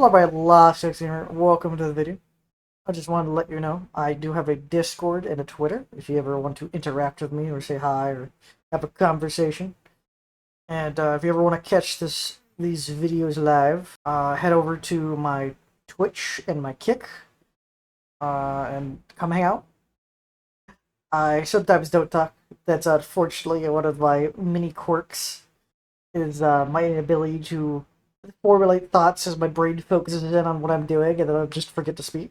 Hello, my last gamer. Welcome to the video. I just wanted to let you know I do have a Discord and a Twitter if you ever want to interact with me or say hi or have a conversation. And if you ever want to catch these videos live, head over to my Twitch and my Kick and come hang out. I sometimes don't talk. That's unfortunately one of my mini quirks. Is my inability to formulate thoughts as my brain focuses in on what I'm doing, and then I just forget to speak.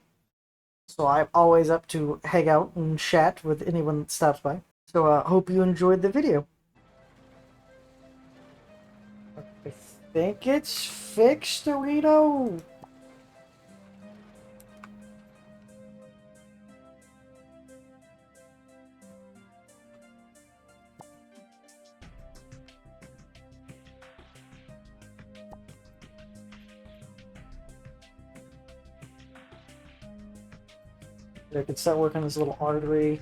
So I'm always up to hang out and chat with anyone that stops by. So hope you enjoyed the video. I think it's fixed, Dorito. I could start working on this little artery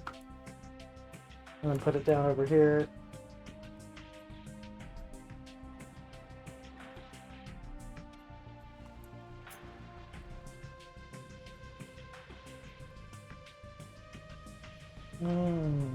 and then put it down over here. Hmm.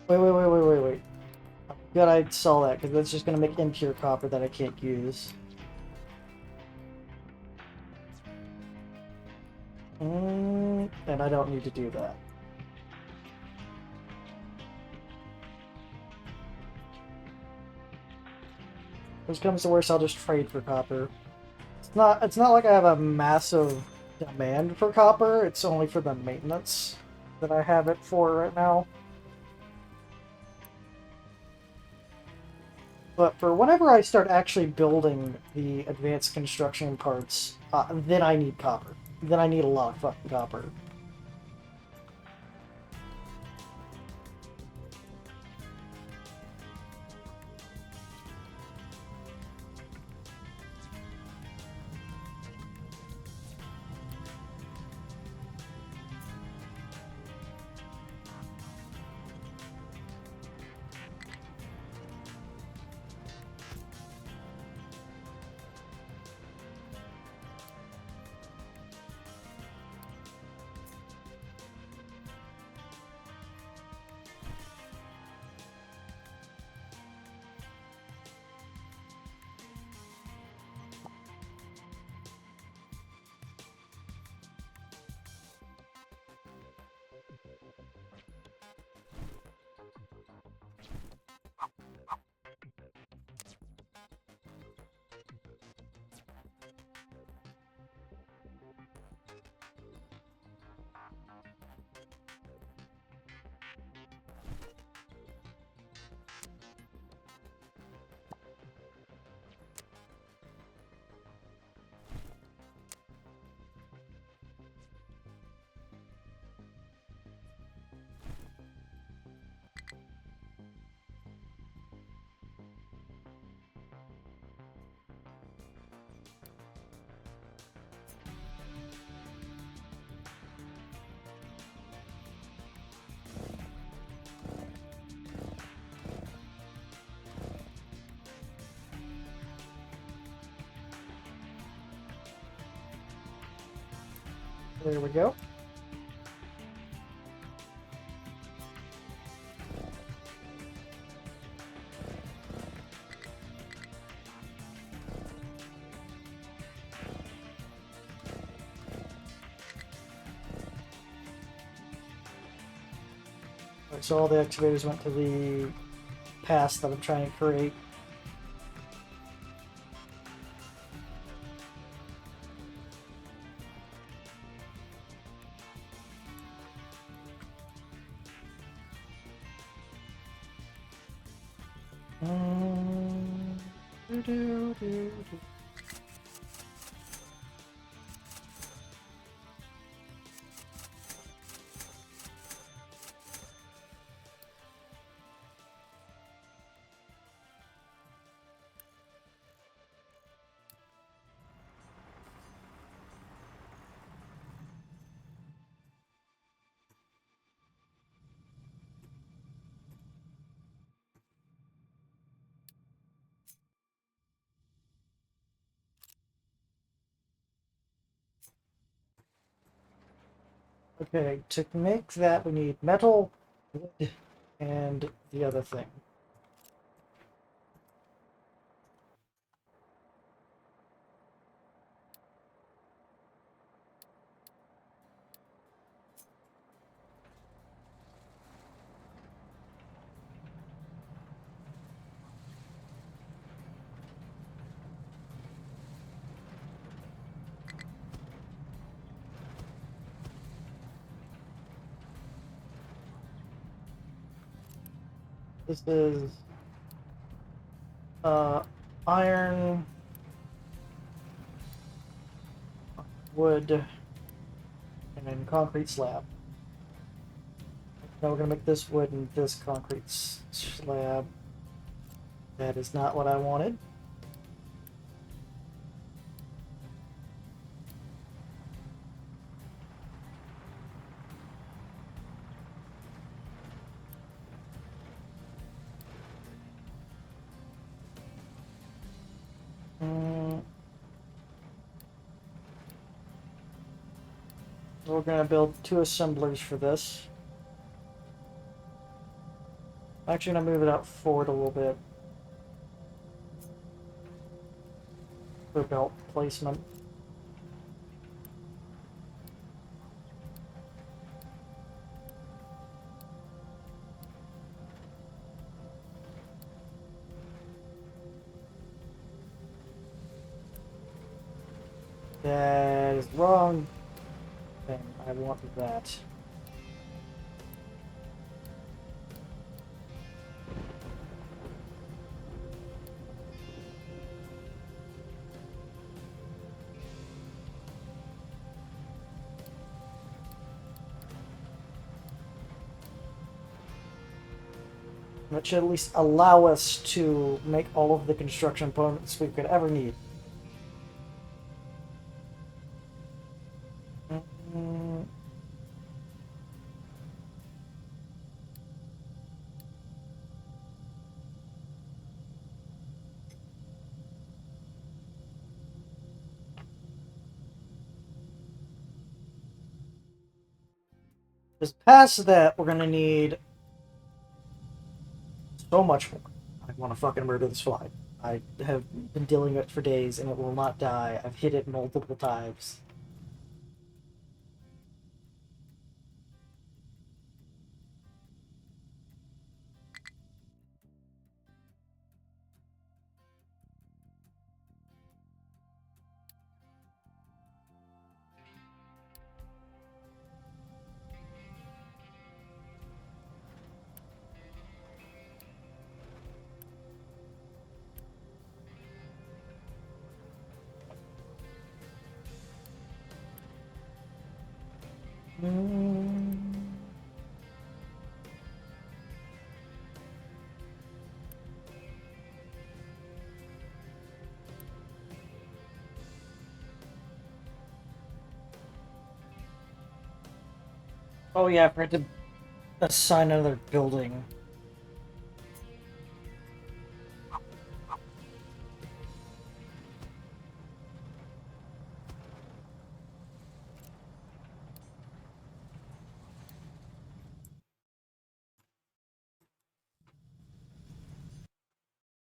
Wait. I'm glad I saw that because that's just going to make impure copper that I can't use. And I don't need to do that. If it comes to worse, I'll just trade for copper. It's not like I have a massive demand for copper, it's only for the maintenance that I have it for right now. But for whenever I start actually building the advanced construction parts, then I need copper. Then I need a lot of fucking copper. There we go. Alright, so all the excavators went to the pass that I'm trying to create. Mm, do. Okay, to make that we need metal, wood, and the other thing. This is uh, iron, wood, and then concrete slab. Now we're gonna make this wood and this concrete slab. That is not what I wanted. Mm, we're gonna build two assemblers for this. I'm actually gonna move it out forward a little bit for belt placement. That is wrong. And I want that. That should at least allow us to make all of the construction components we could ever need. Mm, Just past that, we're gonna need so much more. I want to fucking murder this fly. I have been dealing with it for days and it will not die. I've hit it multiple times. Mm. Oh yeah, I forgot to assign another building.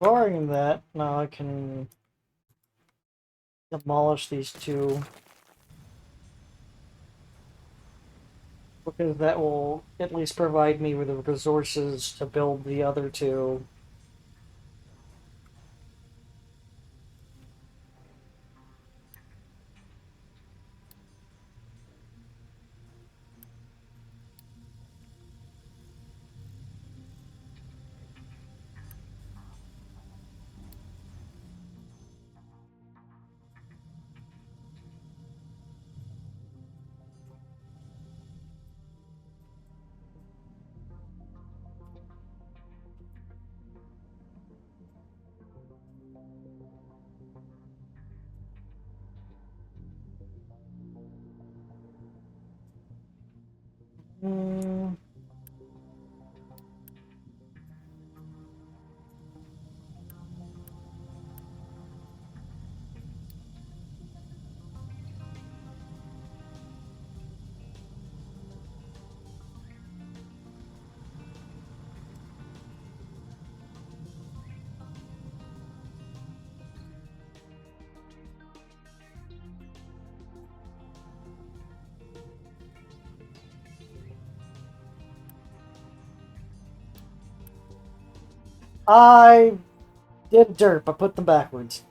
Barring that, now I can demolish these two. Because that will at least provide me with the resources to build the other two. I did derp. I put them backwards.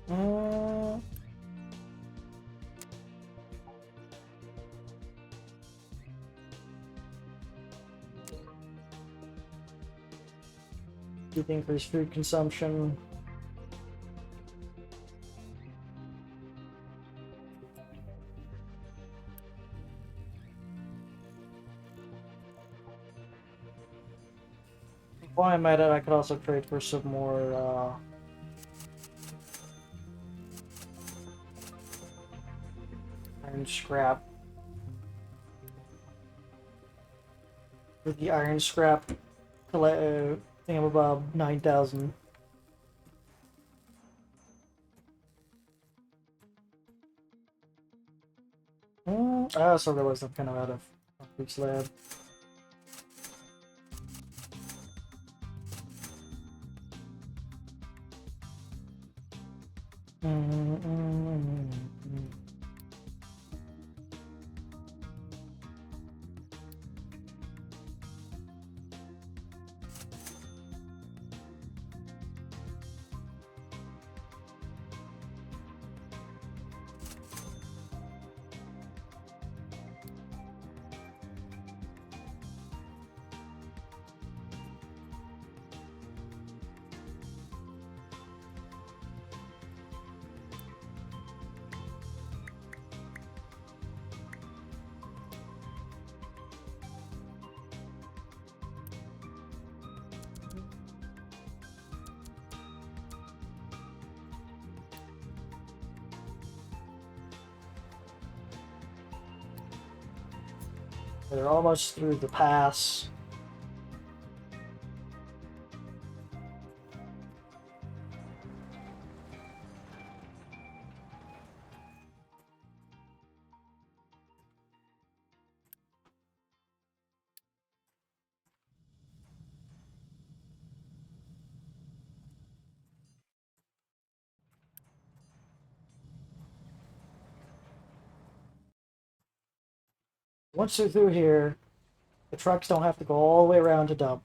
Mm. Do you think there's food consumption? While I'm at it, I could also trade for some more, iron scrap. With the iron scrap, thingamabob 9,000. I also realized I'm kind of out of concrete slab. They're almost through the pass. Once they're through here, the trucks don't have to go all the way around to dump.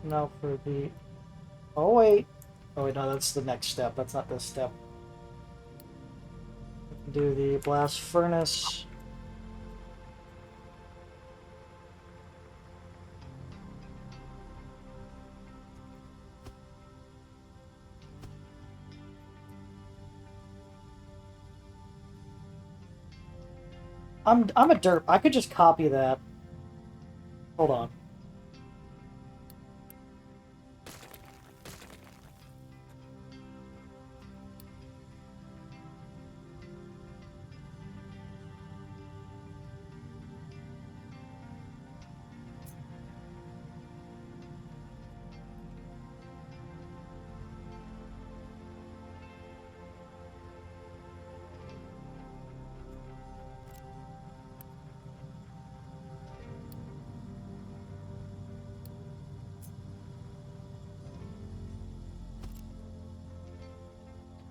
Now for the... Oh, wait. Oh, wait, no, that's the next step. That's not this step. Do the blast furnace. I'm a derp. I could just copy that. Hold on.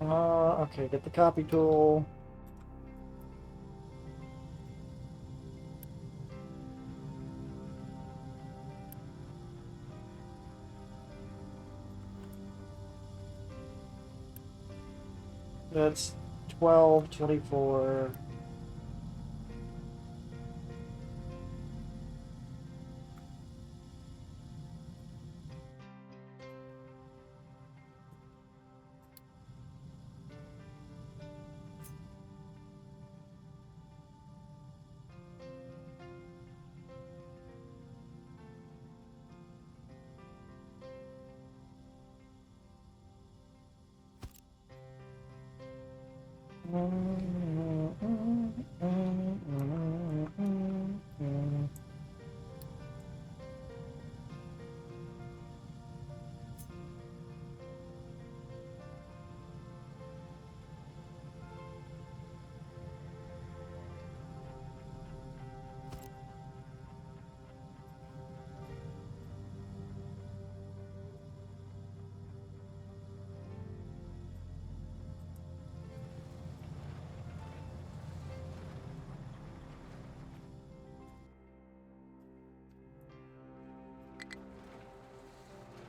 Okay, get the copy tool. That's 12, 24.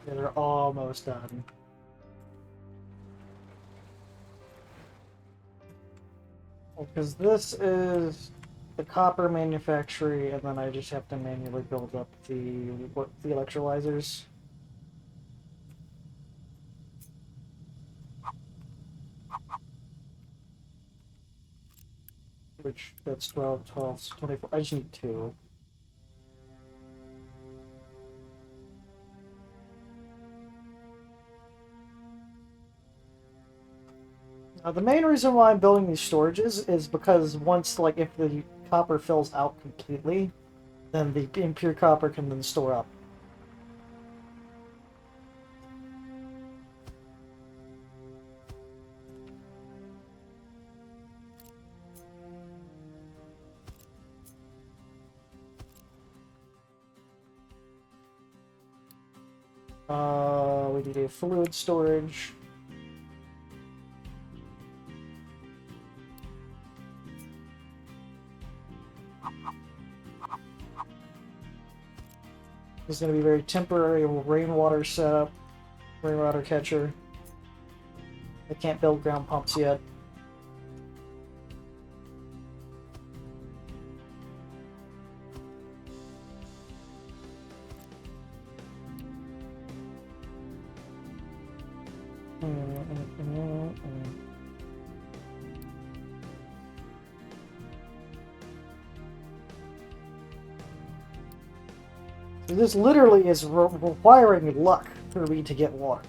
Yeah, they're almost done. Because this is the copper manufactory, and then I just have to manually build up the electrolyzers. Which, that's 12, 12, 24. I just need 2. The main reason why I'm building these storages is because once, like, if the copper fills out completely, then the impure copper can then store up. We need a fluid storage. This is going to be very temporary rainwater setup, rainwater catcher. I can't build ground pumps yet. This literally is requiring luck for me to get water.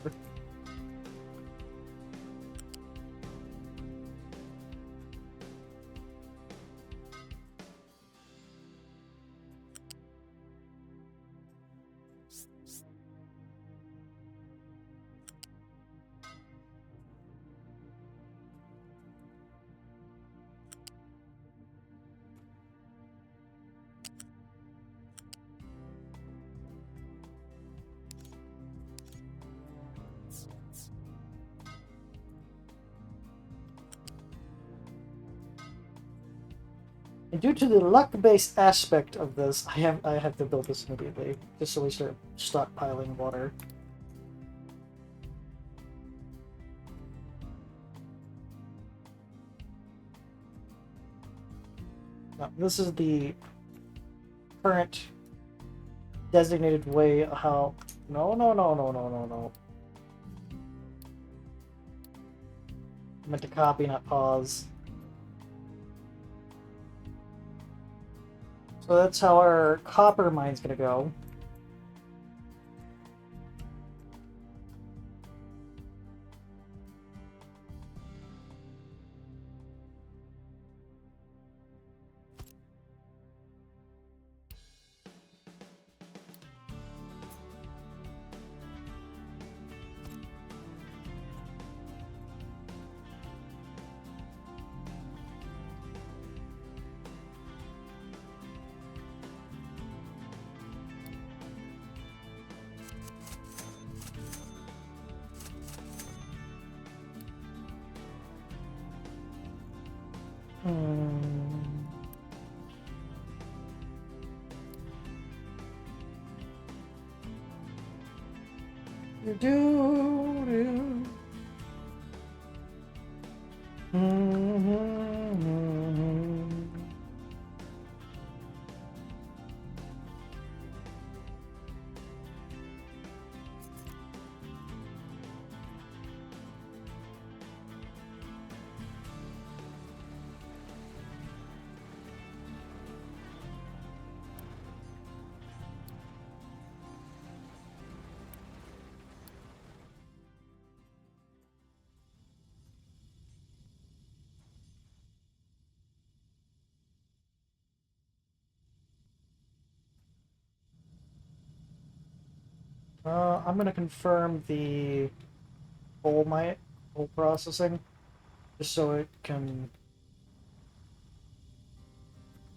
And due to the luck-based aspect of this, I have to build this immediately, just so we start stockpiling water. Now, this is the current designated way how... No, no, no, no, no, no, no. I meant to copy, not pause. So that's how our copper mine's gonna go. Hmm. You do. I'm gonna confirm the whole processing, just so it can.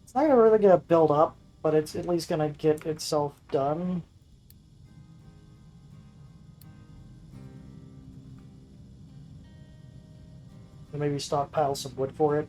It's not gonna really get a build up, but it's at least gonna get itself done. And maybe stockpile some wood for it.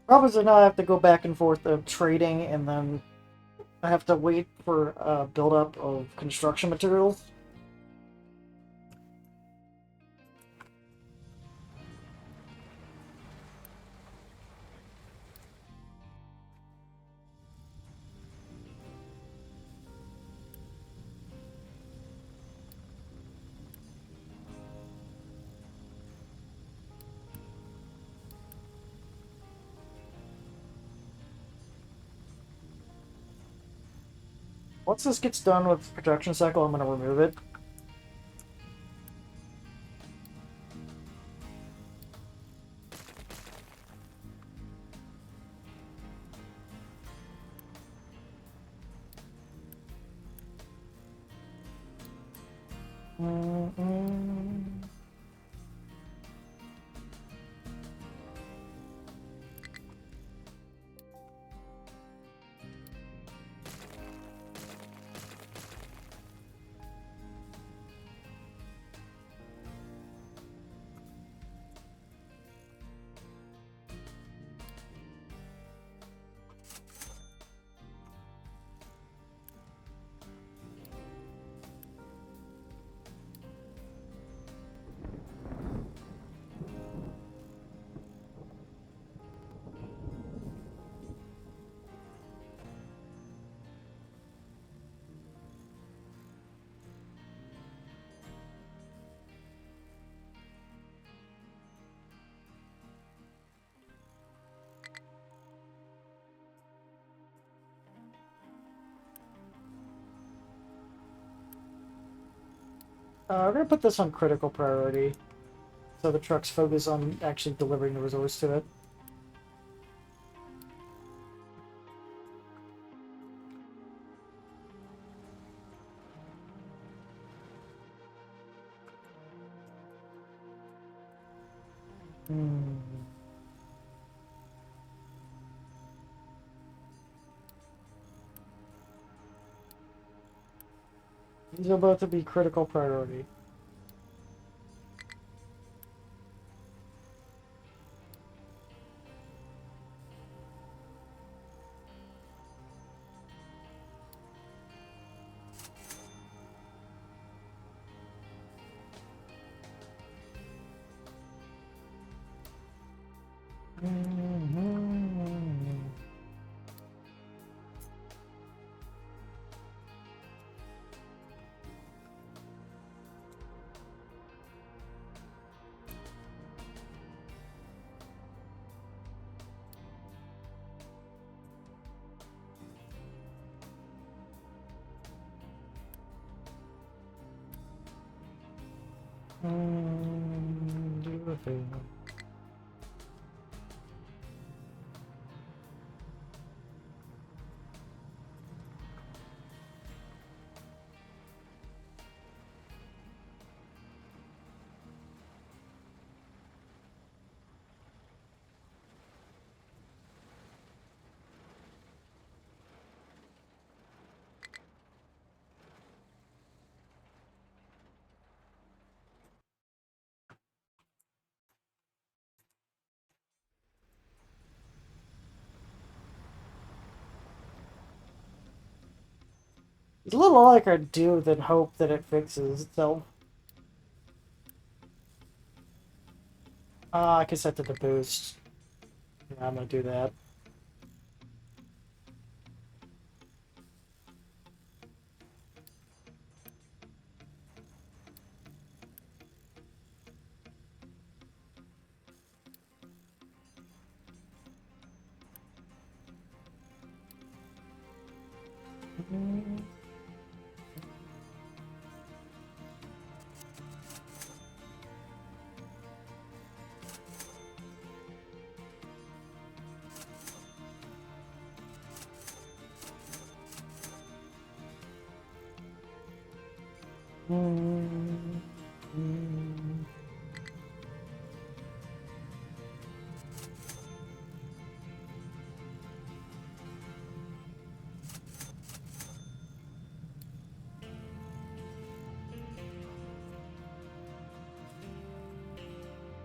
Problem is now I have to go back and forth of trading, and then I have to wait for a buildup of construction materials. Once this gets done with production cycle, I'm going to remove it. We're going to put this on critical priority, so the trucks focus on actually delivering the resource to it. These are both to be critical priority. Do a thing. It's a little like I do than hope that it fixes itself. I can set it to boost. Yeah, I'm gonna do that.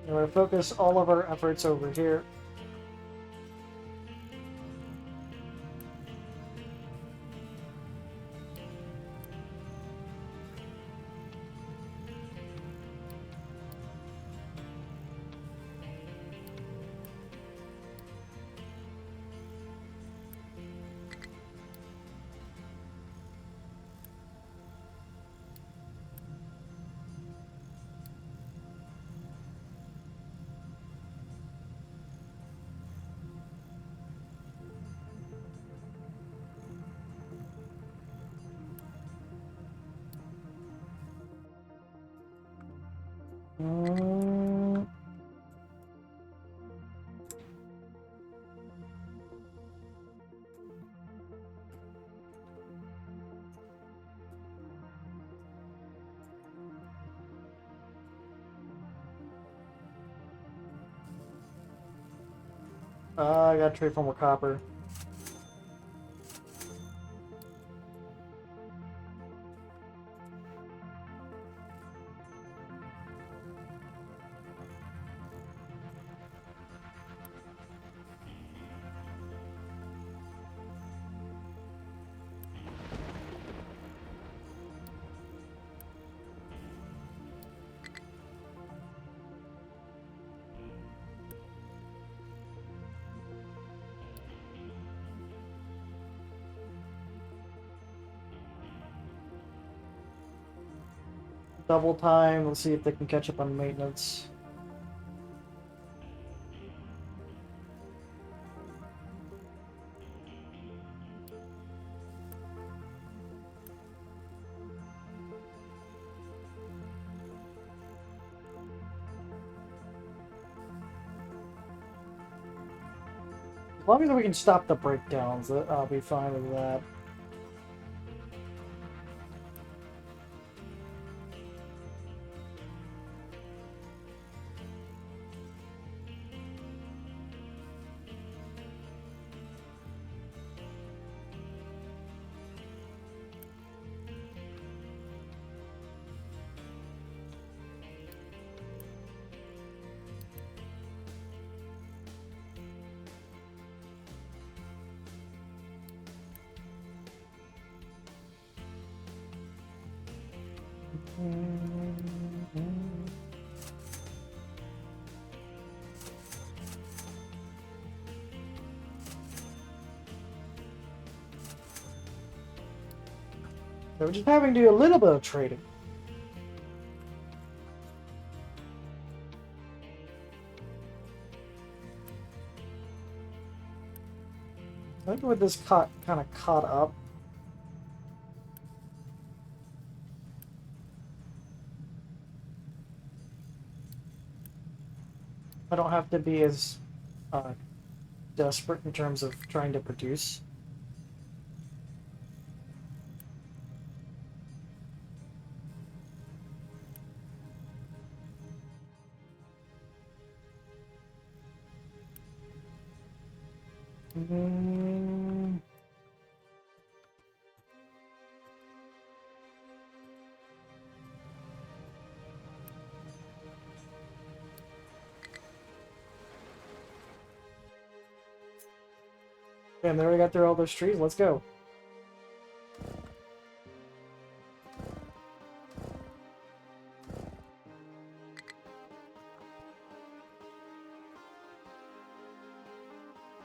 We're going to focus all of our efforts over here. I gotta trade for more copper. Double time. Let's see if they can catch up on maintenance. As long as we can stop the breakdowns, I'll be fine with that. So we're just having to do a little bit of trading. I think with this kind of caught up. I don't have to be as uh, desperate in terms of trying to produce. Mm, and there we got through all those trees. Let's go.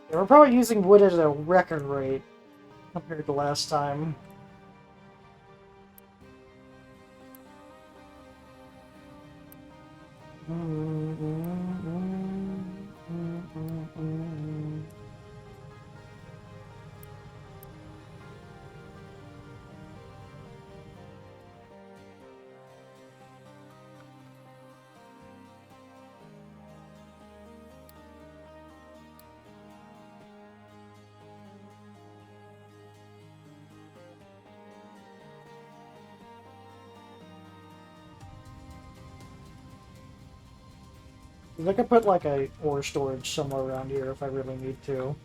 Yeah, we're probably using wood at a record rate compared to last time. I could put like a ore storage somewhere around here if I really need to.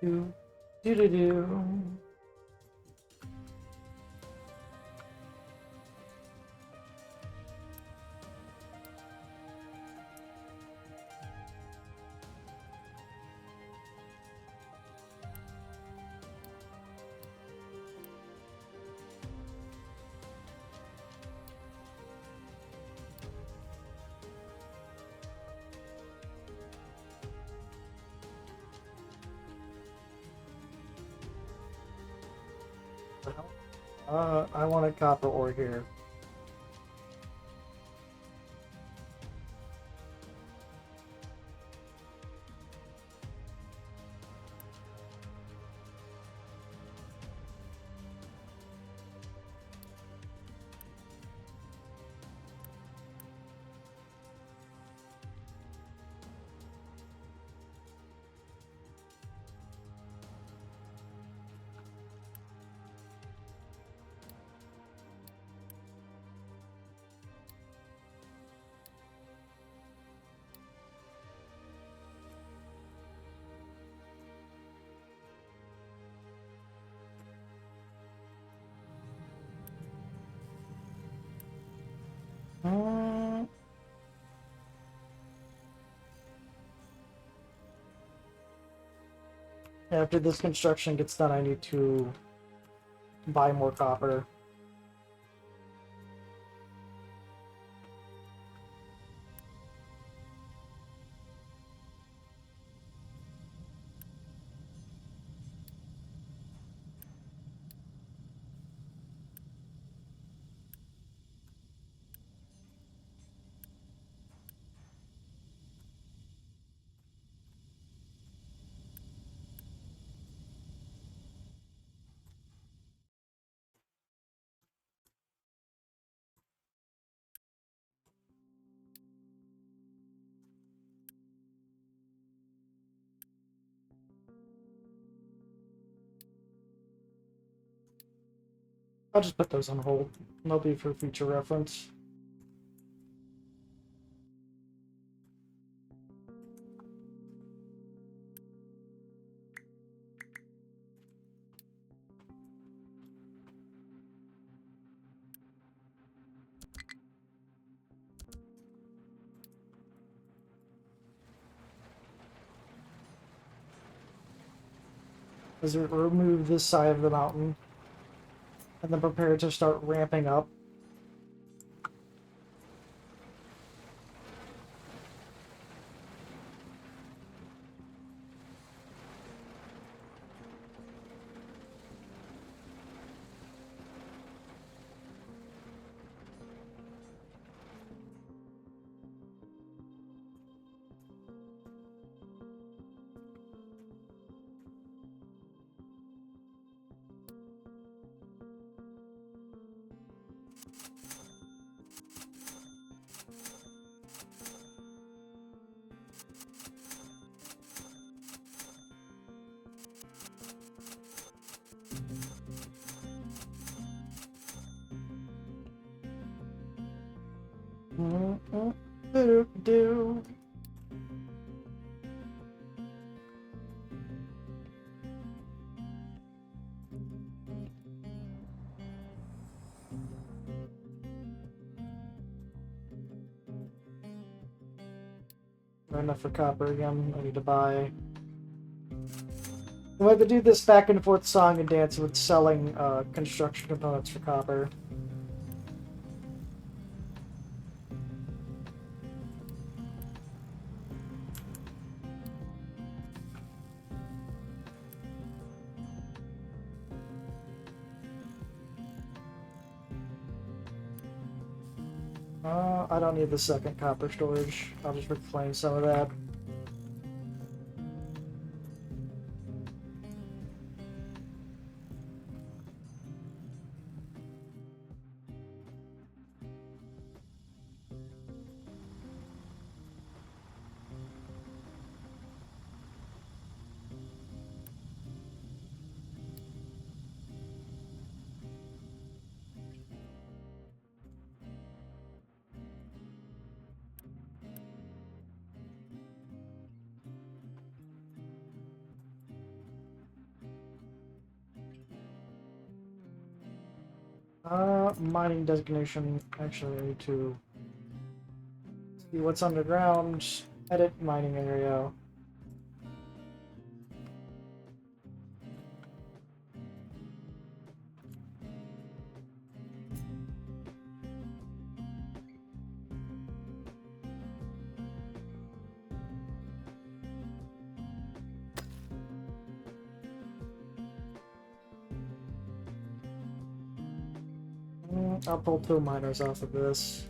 Do do do do. I want a copper ore here. Mm, After this construction gets done, I need to buy more copper. I'll just put those on hold. They'll be for future reference. As we remove this side of the mountain, and then prepare to start ramping up. Do. Not enough for copper again. I need to buy. We have to do this back and forth song and dance with selling construction components for copper. I don't need the second copper storage. I'll just reclaim some of that. Mining designation. Actually, I need to see what's underground. Edit mining area. I'll pull 2 miners off of this.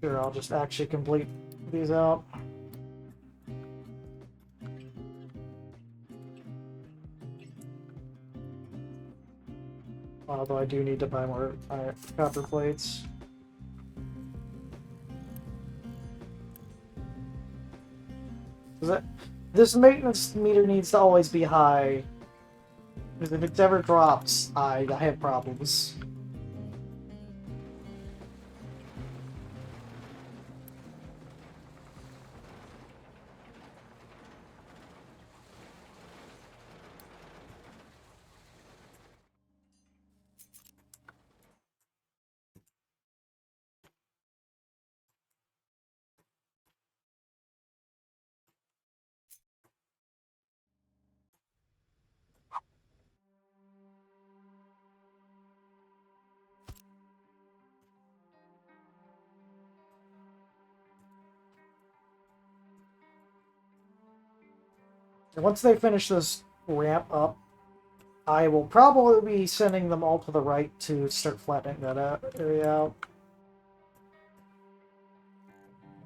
Sure, I'll just actually complete these out. Although I do need to buy more copper plates. This maintenance meter needs to always be high. Because if it ever drops, I have problems. And once they finish this ramp up, I will probably be sending them all to the right to start flattening that area out.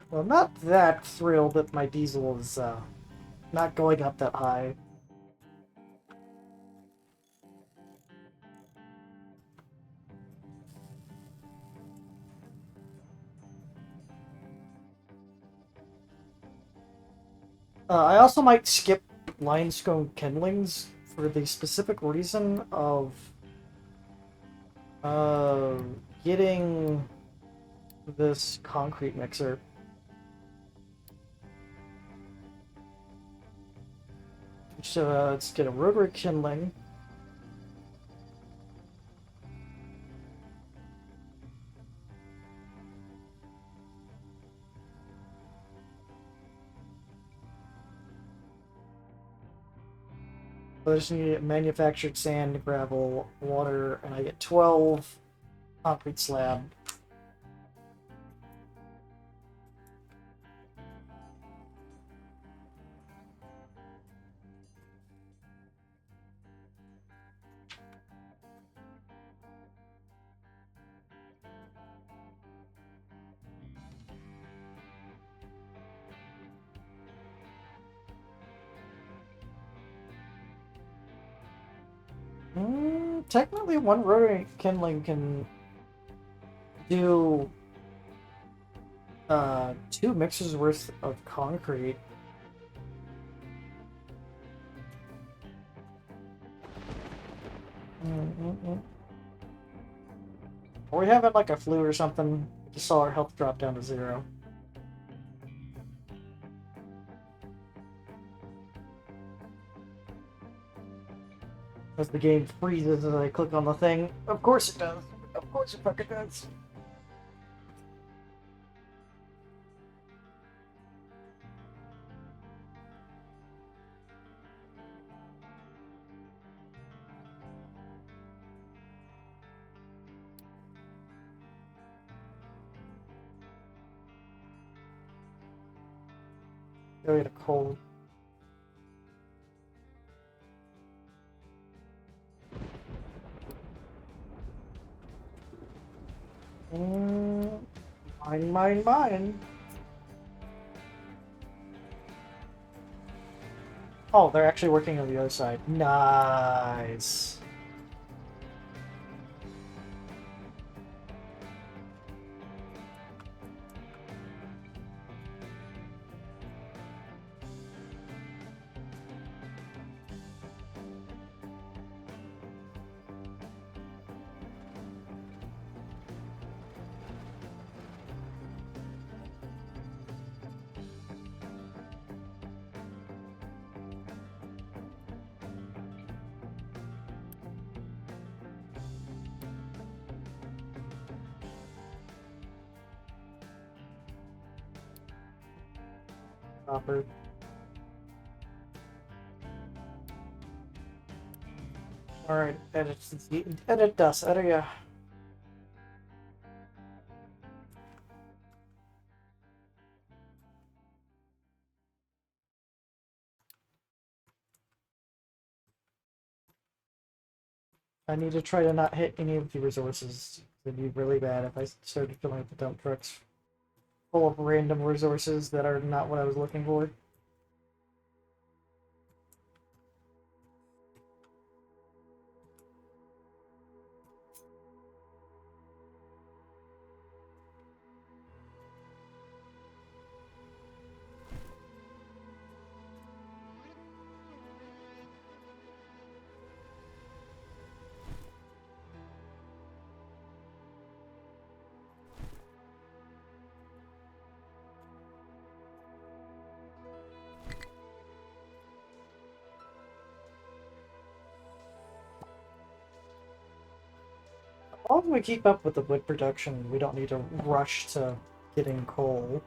Well, I'm not that thrilled that my diesel is not going up that high. I also might skip limestone kindlings for the specific reason of getting this concrete mixer. So let's get a rotary kindling. So I just need manufactured sand, gravel, water, and I get 12 concrete slab. Technically, one rotary kindling can do 2 mixers worth of concrete. Are we having like a flu or something? Just saw our health drop down to 0. As the game freezes as I click on the thing. Of course it does. Of course it fucking does. Go get a cold. Mine. Oh, they're actually working on the other side. Nice. Copper. Alright, edit dust area. I need to try to not hit any of the resources. It'd be really bad if I started filling up the dump trucks full of random resources that are not what I was looking for. As long as we keep up with the wood production, we don't need to rush to getting coal.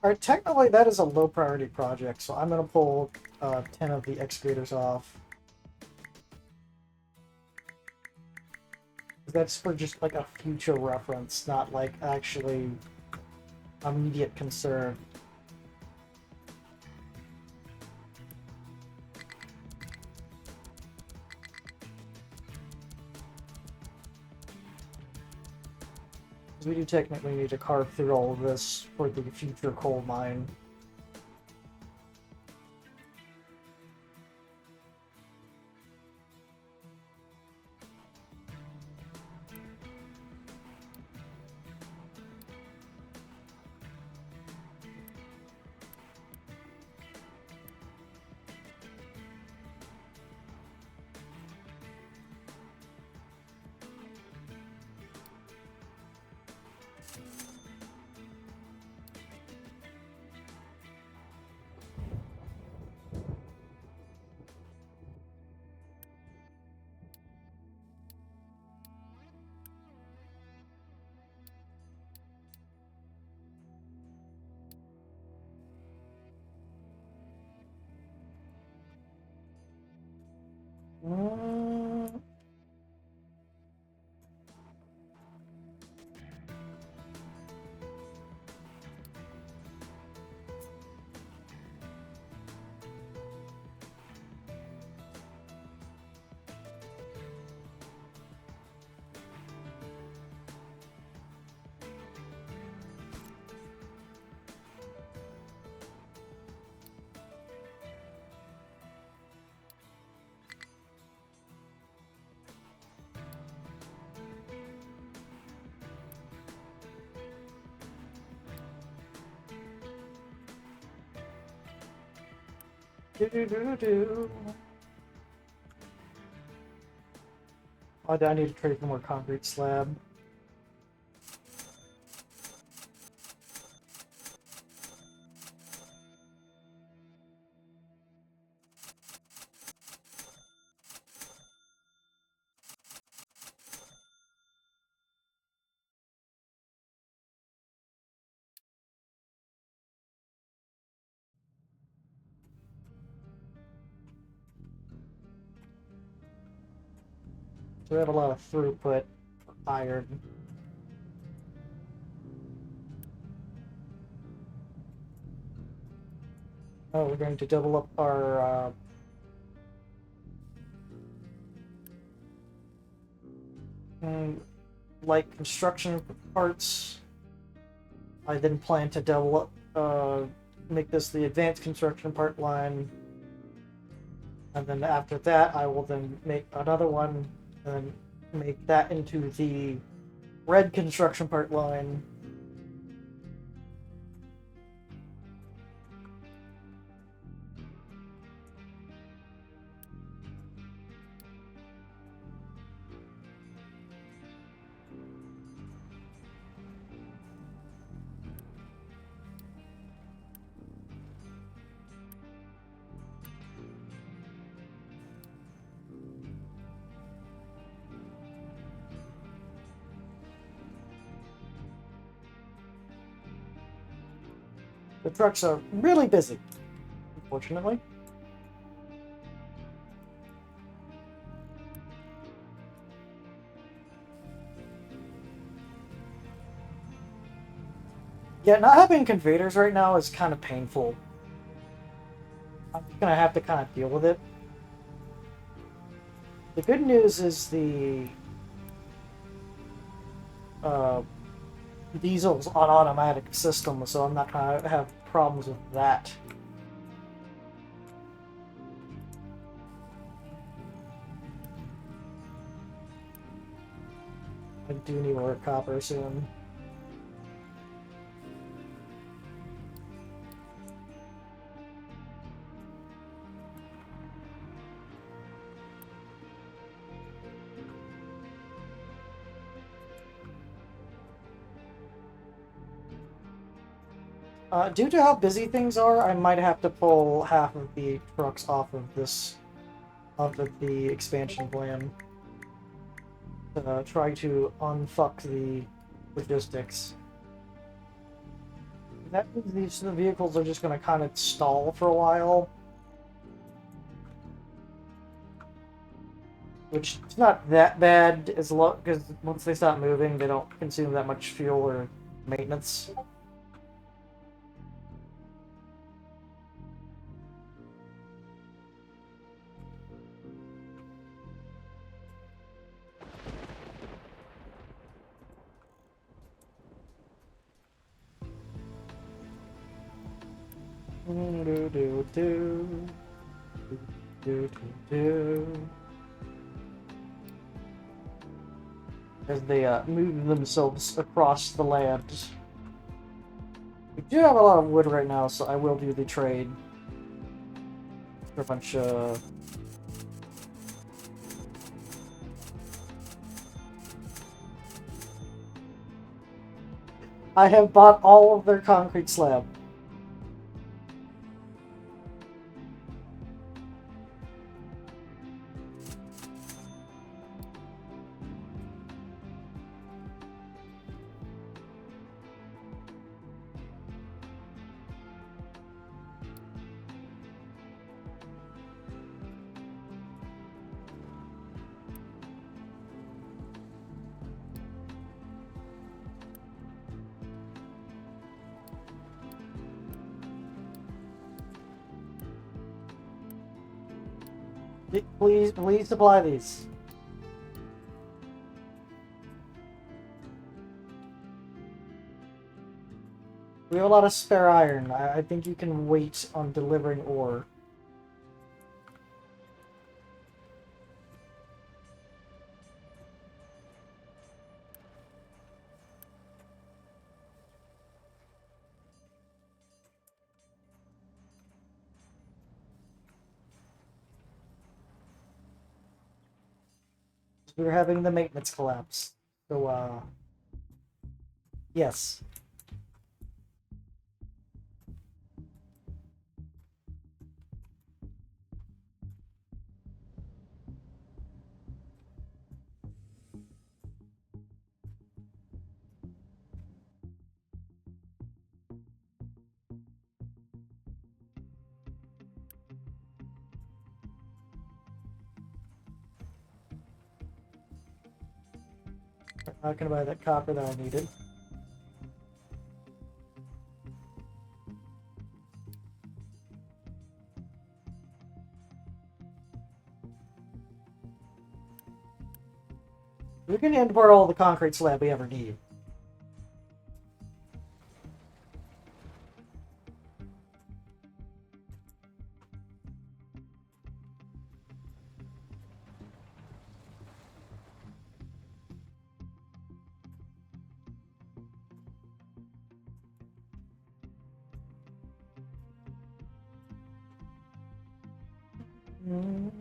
Alright, technically that is a low priority project, so I'm gonna pull 10 of the excavators off. That's for just like a future reference, not like actually immediate concern. We do technically need to carve through all of this for the future coal mine. Do. Oh, I need to trade for more concrete slab. So we have a lot of throughput for iron. Oh, we're going to double up our light construction parts. I then plan to double up, make this the advanced construction part line. And then after that, I will then make another one and make that into the red construction part line. The trucks are really busy, unfortunately. Yeah, not having conveyors right now is kind of painful. I'm just gonna have to kind of deal with it. The good news is the diesel's on automatic system, so I'm not gonna have problems with that. I do need more copper soon. Due to how busy things are, I might have to pull half of the trucks off of the expansion plan. To try to unfuck the logistics. That means the vehicles are just going to kind of stall for a while. Which is not that bad, as because once they stop moving, they don't consume that much fuel or maintenance. As they move themselves across the land. We do have a lot of wood right now, so I will do the trade for a bunch of... I have bought all of their concrete slab. Please supply these. We have a lot of spare iron. I think you can wait on delivering ore. We're having the maintenance collapse. So, yes. I'm not gonna buy that copper that I needed. We can import all the concrete slab we ever need. Mm.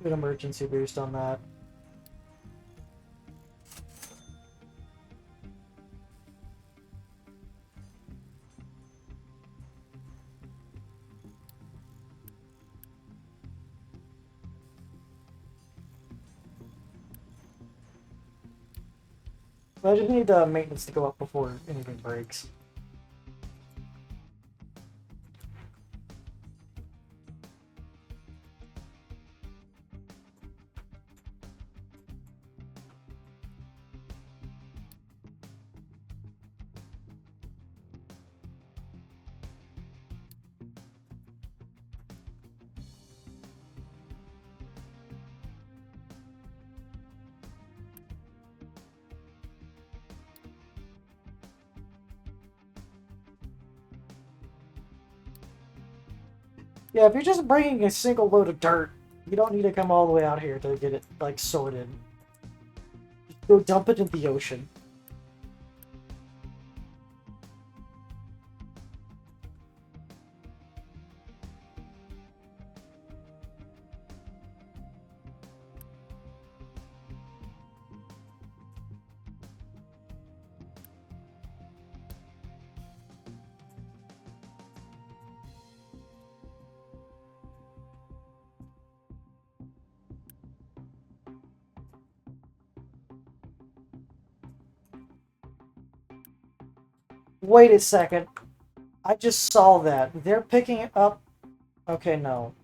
Good emergency boost on that. I just need maintenance to go up before anything breaks. Yeah, if you're just bringing a single load of dirt, you don't need to come all the way out here to get it, like, sorted. Just go dump it in the ocean. Wait a second. I just saw that. They're picking it up. Okay, no.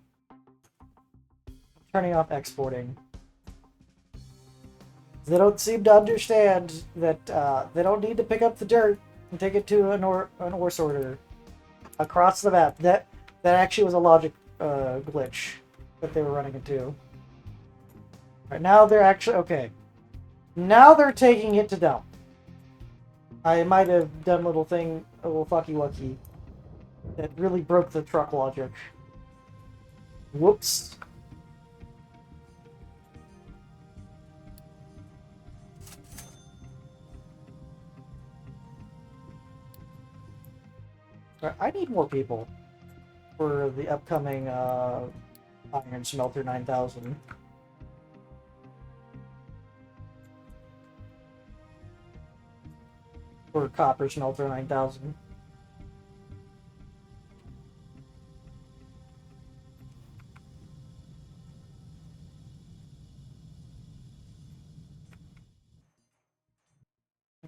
Turning off exporting. They don't seem to understand that they don't need to pick up the dirt and take it to an ore sorter across the map. That actually was a logic glitch that they were running into. Right now they're actually okay. Now they're taking it to dump. I might have done a little fucky wucky that really broke the truck logic. Whoops. I need more people for the upcoming Iron Smelter 9000. Or Copper Smelter 9000.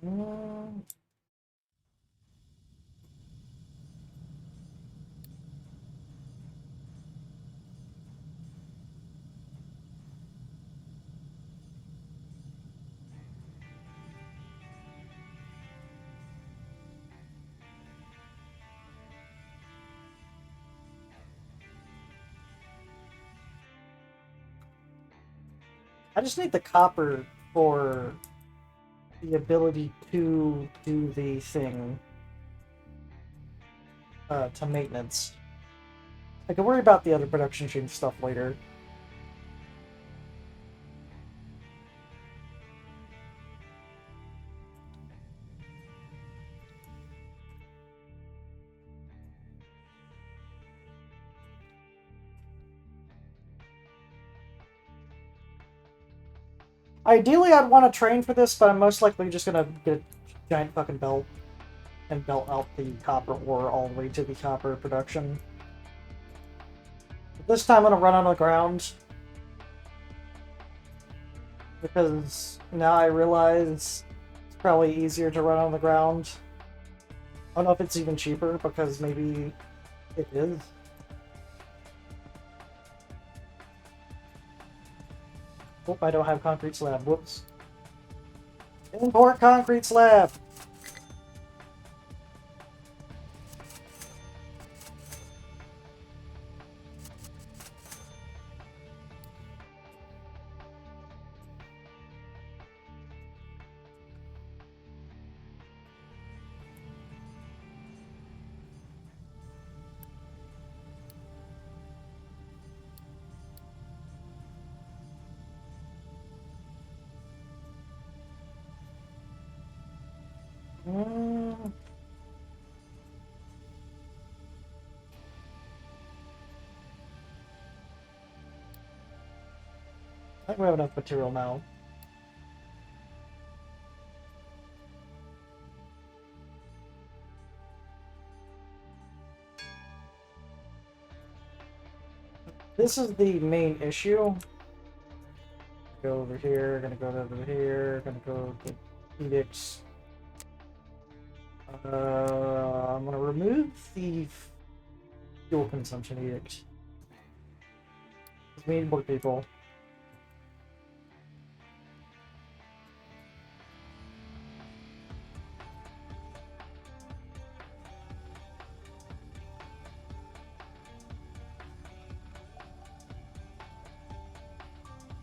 Mm. I just need the copper for the ability to do the thing to maintenance. I can worry about the other production stream stuff later. Ideally, I'd want to train for this, but I'm most likely just gonna get a giant fucking belt and belt out the copper ore all the way to the copper production. But this time I'm gonna run on the ground because now I realize it's probably easier to run on the ground. I don't know if it's even cheaper because maybe it is. Oh, I don't have concrete slab. Whoops. Import concrete slab! Mm. I think we have enough material now. This is the main issue. Go over here, gonna go over here, gonna go to edicts. I'm gonna remove the fuel consumption edict. We need more people.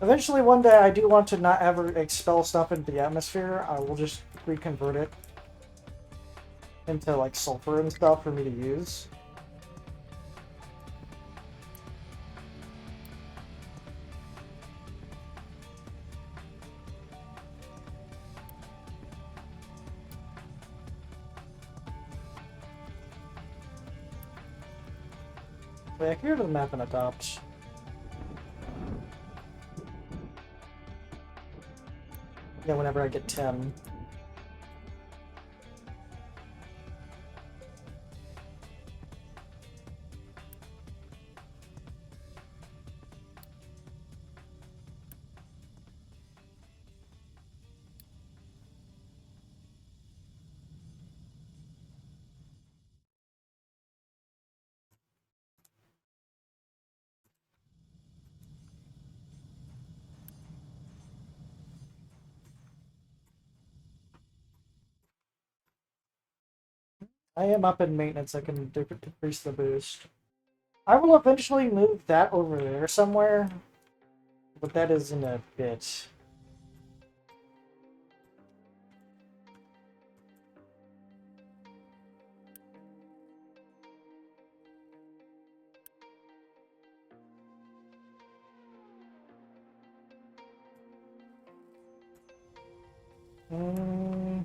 Eventually, one day, I do want to not ever expel stuff into the atmosphere. I will just reconvert it into, like, sulfur and stuff for me to use. Yeah, here's the map and adopt. Yeah, whenever I get 10. I am up in maintenance. I can decrease the boost. I will eventually move that over there somewhere, but that is in a bit. Mm.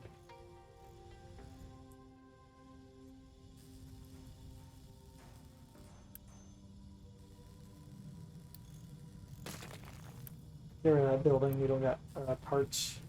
Get rid of that building. We don't got parts.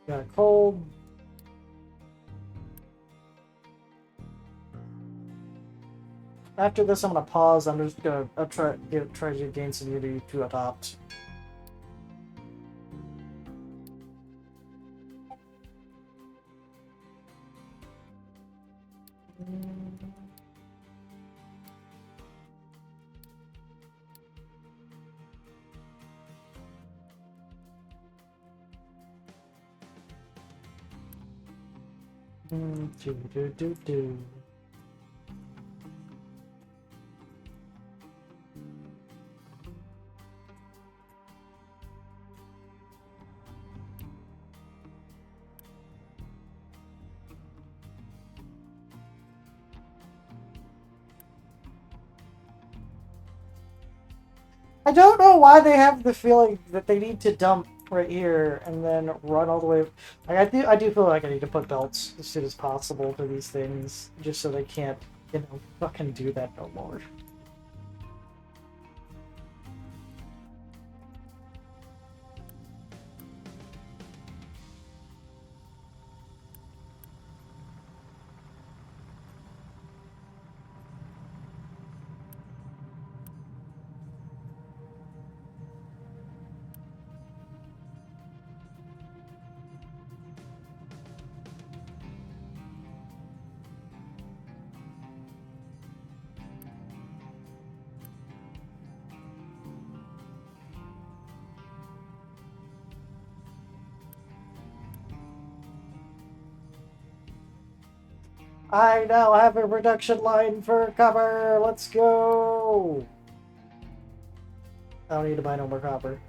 Got cold. After this, I'm gonna pause. I'm just gonna try to gain some unity to adopt. Do. I don't know why they have the feeling that they need to dump right here and then run all the way. Like, I do feel like I need to put belts as soon as possible for these things, just so they can't, fucking do that no more. I now have a production line for copper. Let's go. I don't need to buy no more copper.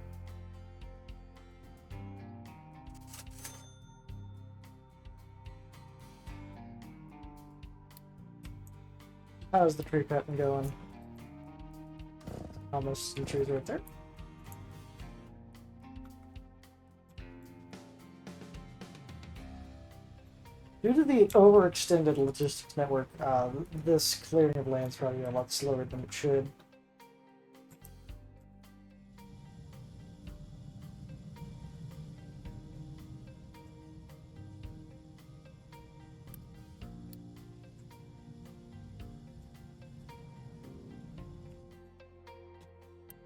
How's the tree cutting going? Almost some trees right there. Due to the overextended logistics network, this clearing of land is probably a lot slower than it should.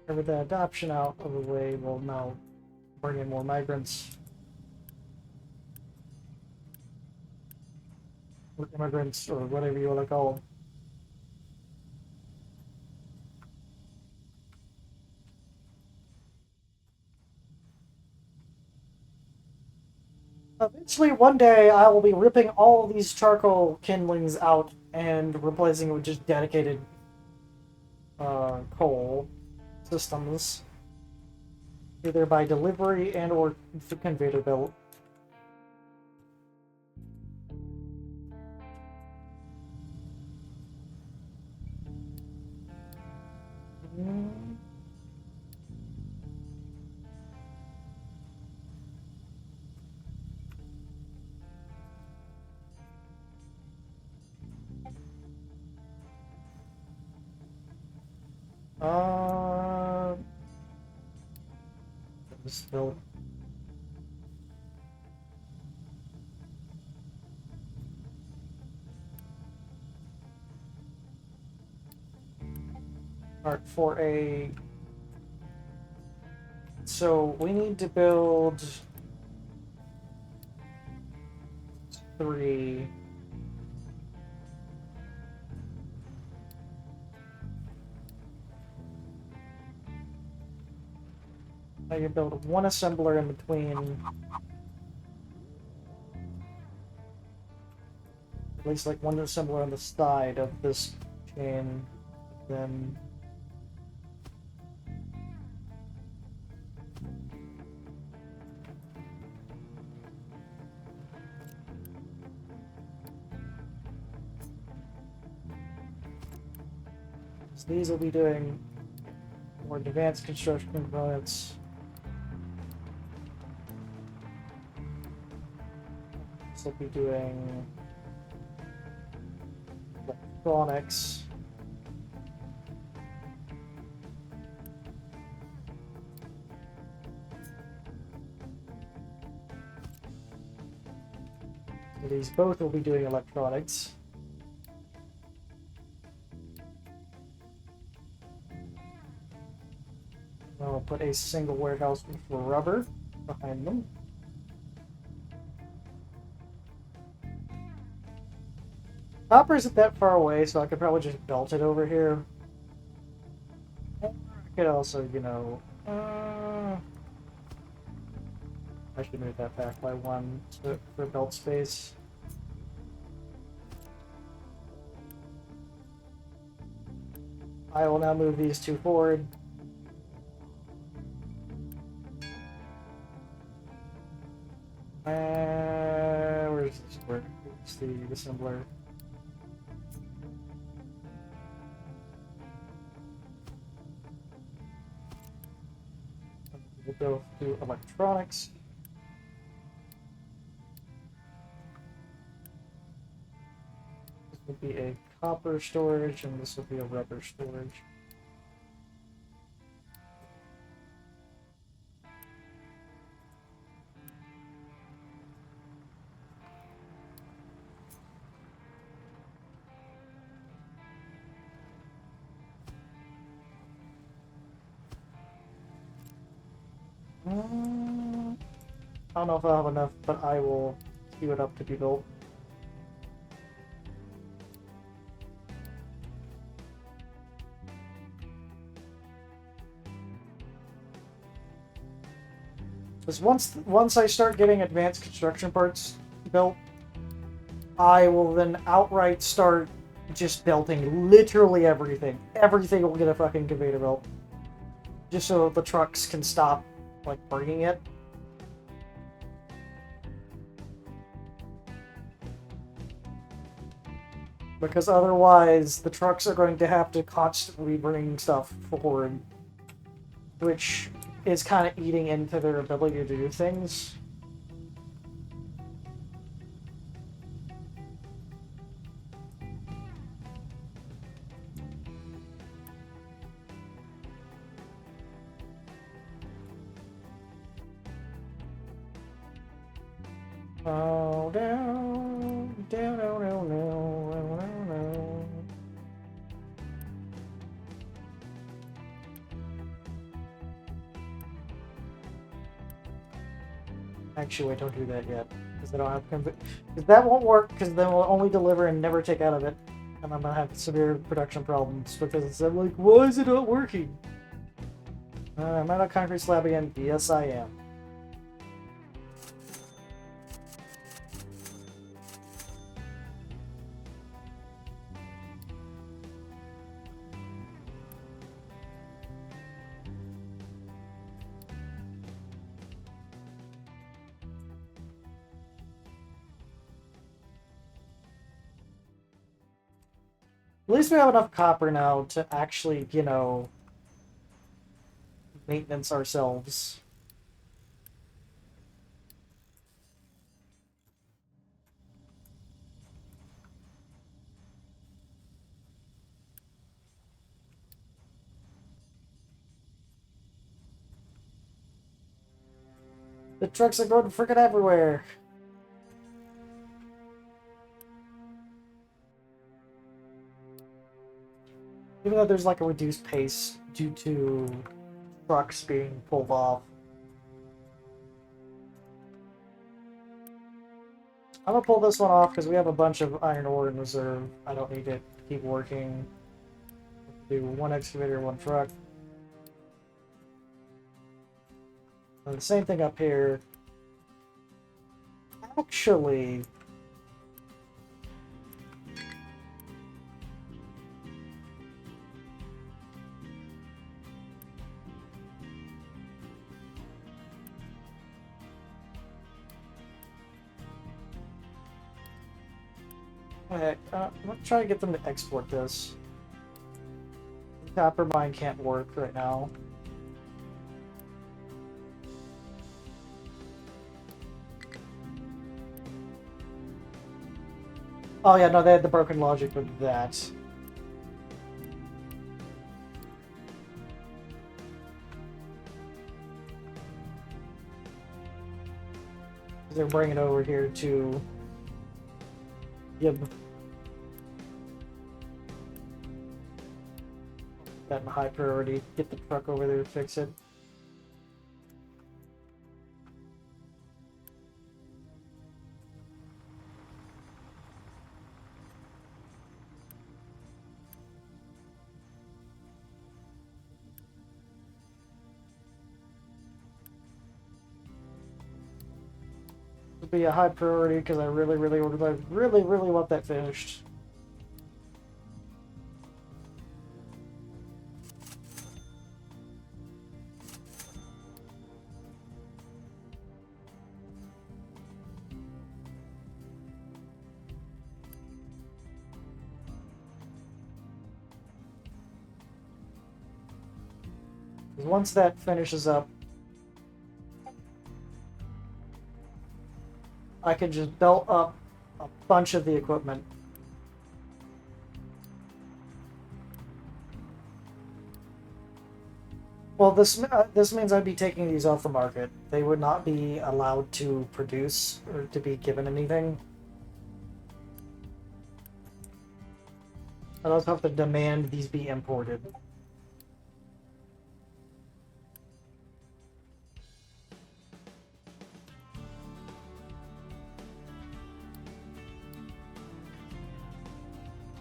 With the adoption out of the way, we'll now bring in more migrants. Or immigrants, or whatever you want to call them. Eventually, one day, I will be ripping all these charcoal kindlings out and replacing it with just dedicated coal systems, either by delivery and or the conveyor belt. Still. Alright, for a... So, we need to build... 3... I can build one assembler in between... At least like one assembler on the side of this chain, then... So these will be doing more advanced construction components. This will be doing electronics. So these both will be doing electronics. I'll put a single warehouse for rubber behind them. Copper isn't that far away, so I could probably just belt it over here. Or I could also, I should move that back by one for belt space. I will now move these two forward. Where's this? Where's the assembler? We'll go to electronics. This will be a copper storage, and this will be a rubber storage. I don't know if I'll have enough, but I will queue it up to be built. Because once I start getting advanced construction parts built, I will then outright start just belting literally everything. Everything will get a fucking conveyor belt. Just so the trucks can stop, like, bringing it. Because otherwise, the trucks are going to have to constantly bring stuff forward. Which is kind of eating into their ability to do things. Oh, down, down, down, down, down, down, down. Actually, wait, don't do that yet, because I don't have because that won't work, because then we'll only deliver and never take out of it, and I'm gonna have severe production problems because I'm like, why is it not working? Am I on a concrete slab again? Yes, I am. At least we have enough copper now to actually, you know, maintenance ourselves. The trucks are going freaking everywhere. Even though there's like a reduced pace due to trucks being pulled off. I'm gonna pull this one off because we have a bunch of iron ore in reserve. I don't need to keep working. Do one excavator, one truck. And the same thing up here. Actually, heck, I'm gonna try to get them to export this. The copper mine can't work right now. Oh yeah, no, they had the broken logic with that. They're bringing it over here to give that high priority. Get the truck over there to fix it. Be a high priority because I really want that finished. Once that finishes up, I could just belt up a bunch of the equipment. Well, this means I'd be taking these off the market. They would not be allowed to produce or to be given anything. I'd also have to demand these be imported.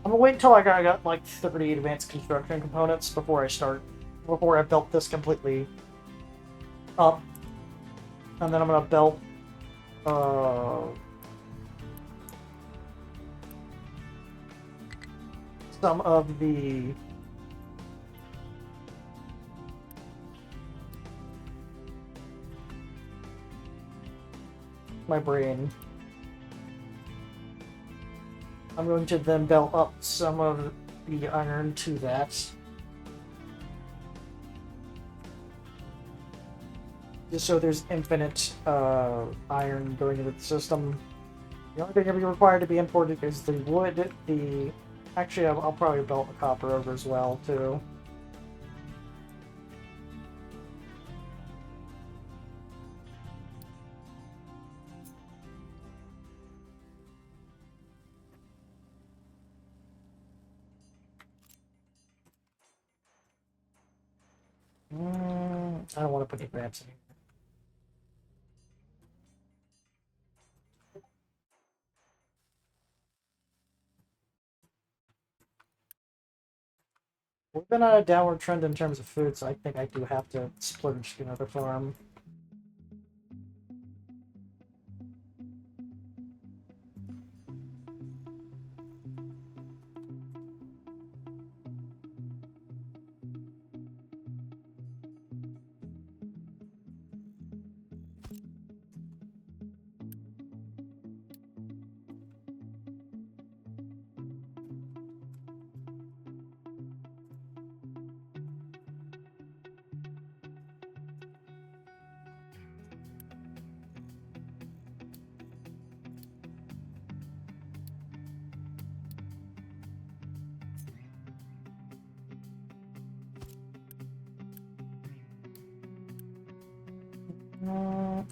I'm gonna wait until I got like 30 advanced construction components before I built this completely up. And then I'm gonna build uh, some of my brain. I'm going to then belt up some of the iron to that. Just so there's infinite iron going into the system. The only thing that will be required to be imported is the wood, Actually, I'll probably belt the copper over as well, too. I don't want to put any ramps in here. We've been on a downward trend in terms of food, so I think I do have to splurge to another farm.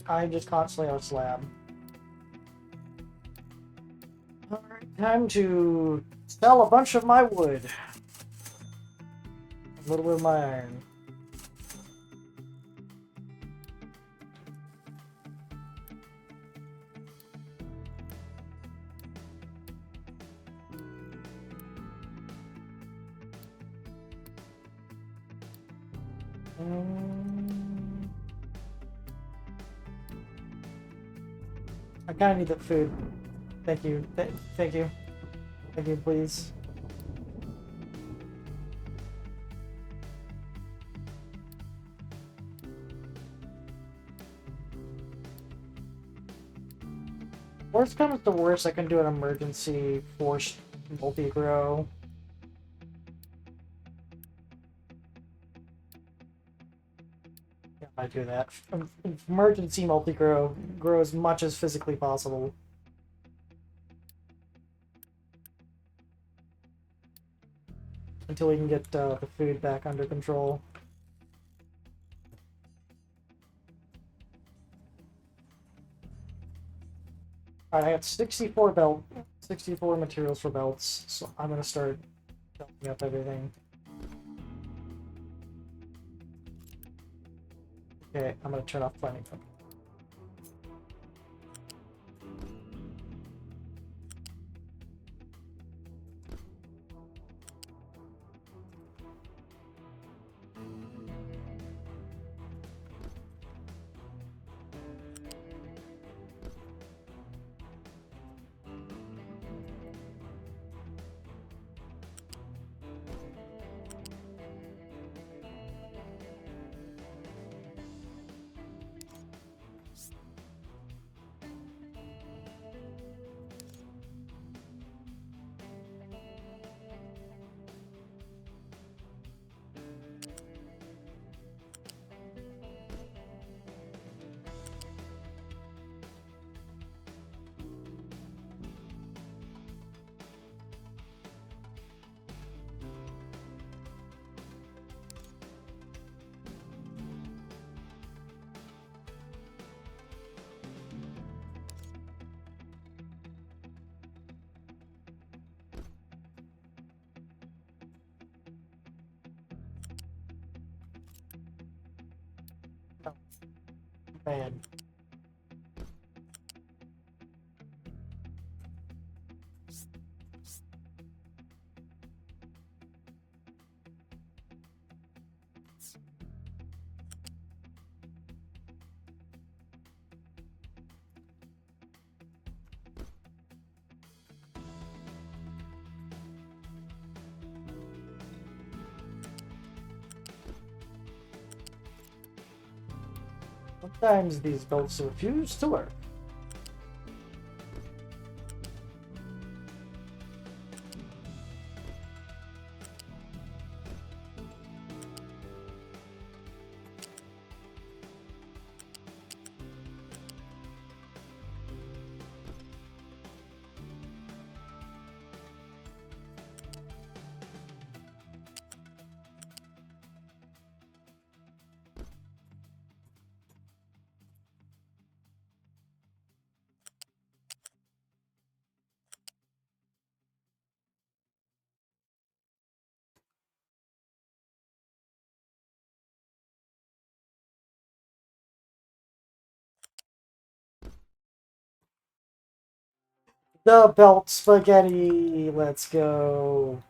I'm just constantly on a slab. Alright, time to sell a bunch of my wood. A little bit of my iron. I kind of need that food. Thank you. Thank you. Thank you, please. Worst comes to worst, I can do an emergency forced multi-grow. Yeah, I do that. Emergency multi-grow. Grow as much as physically possible. Until we can get the food back under control. Alright, I got 64 materials for belts, so I'm gonna start belting up everything. Okay, I'm gonna turn off planning. Man. Sometimes these belts refuse to work. The belt spaghetti. Let's go.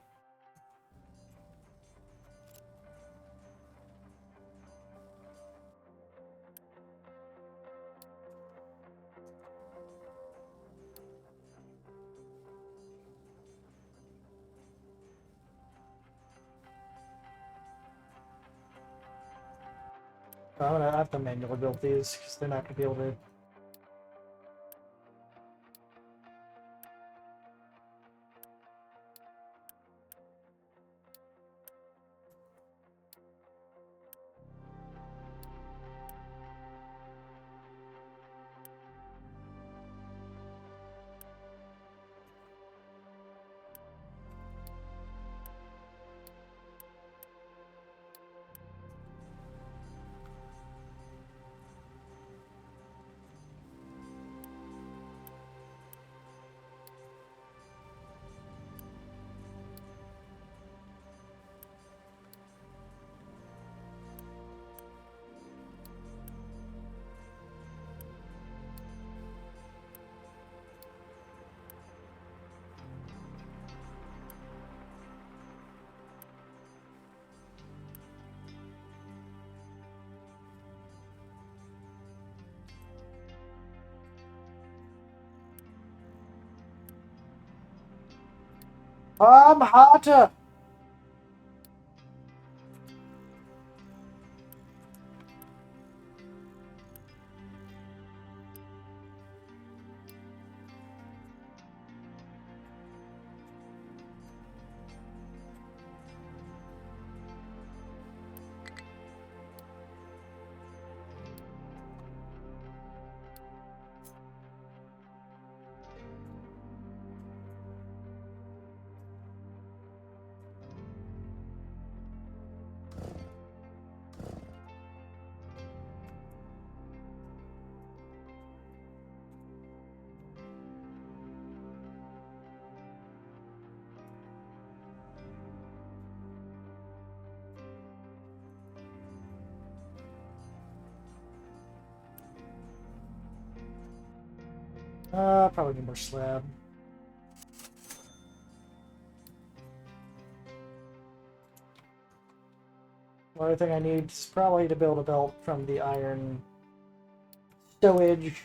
I'm gonna have to manually build these because they're not gonna be able to. I'm hotter. Probably need more slab. The only thing I need is probably to build a belt from the iron stowage.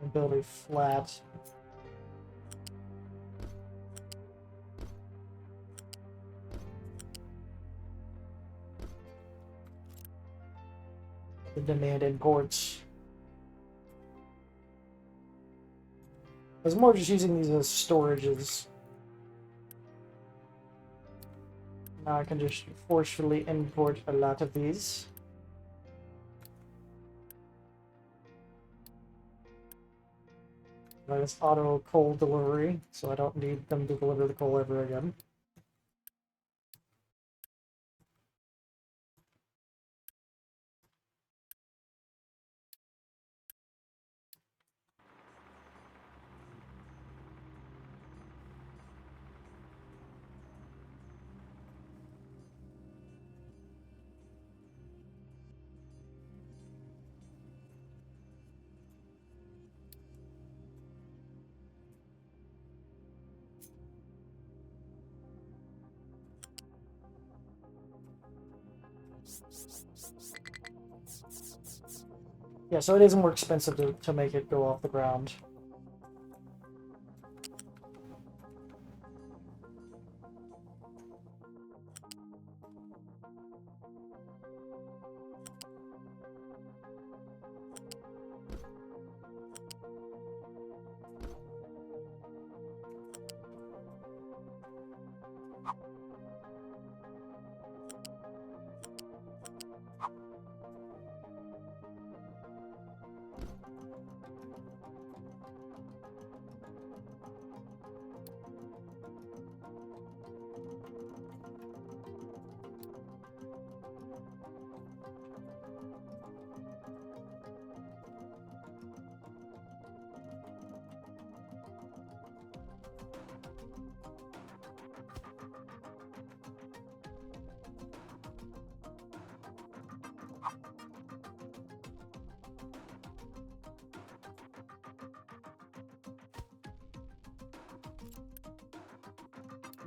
And build a flat. The demand imports. I was more just using these as storages. Now I can just forcefully import a lot of these. That is auto coal delivery, so I don't need them to deliver the coal ever again. Yeah, so it is more expensive to make it go off the ground.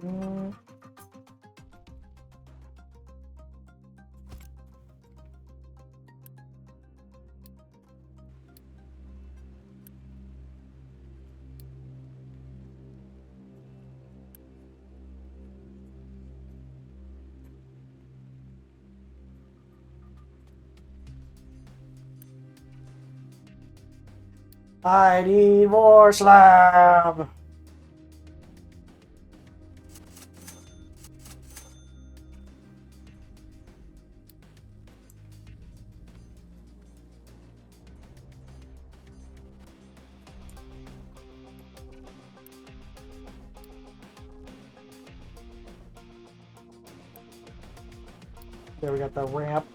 Mm. I need more slab! There we got the ramp.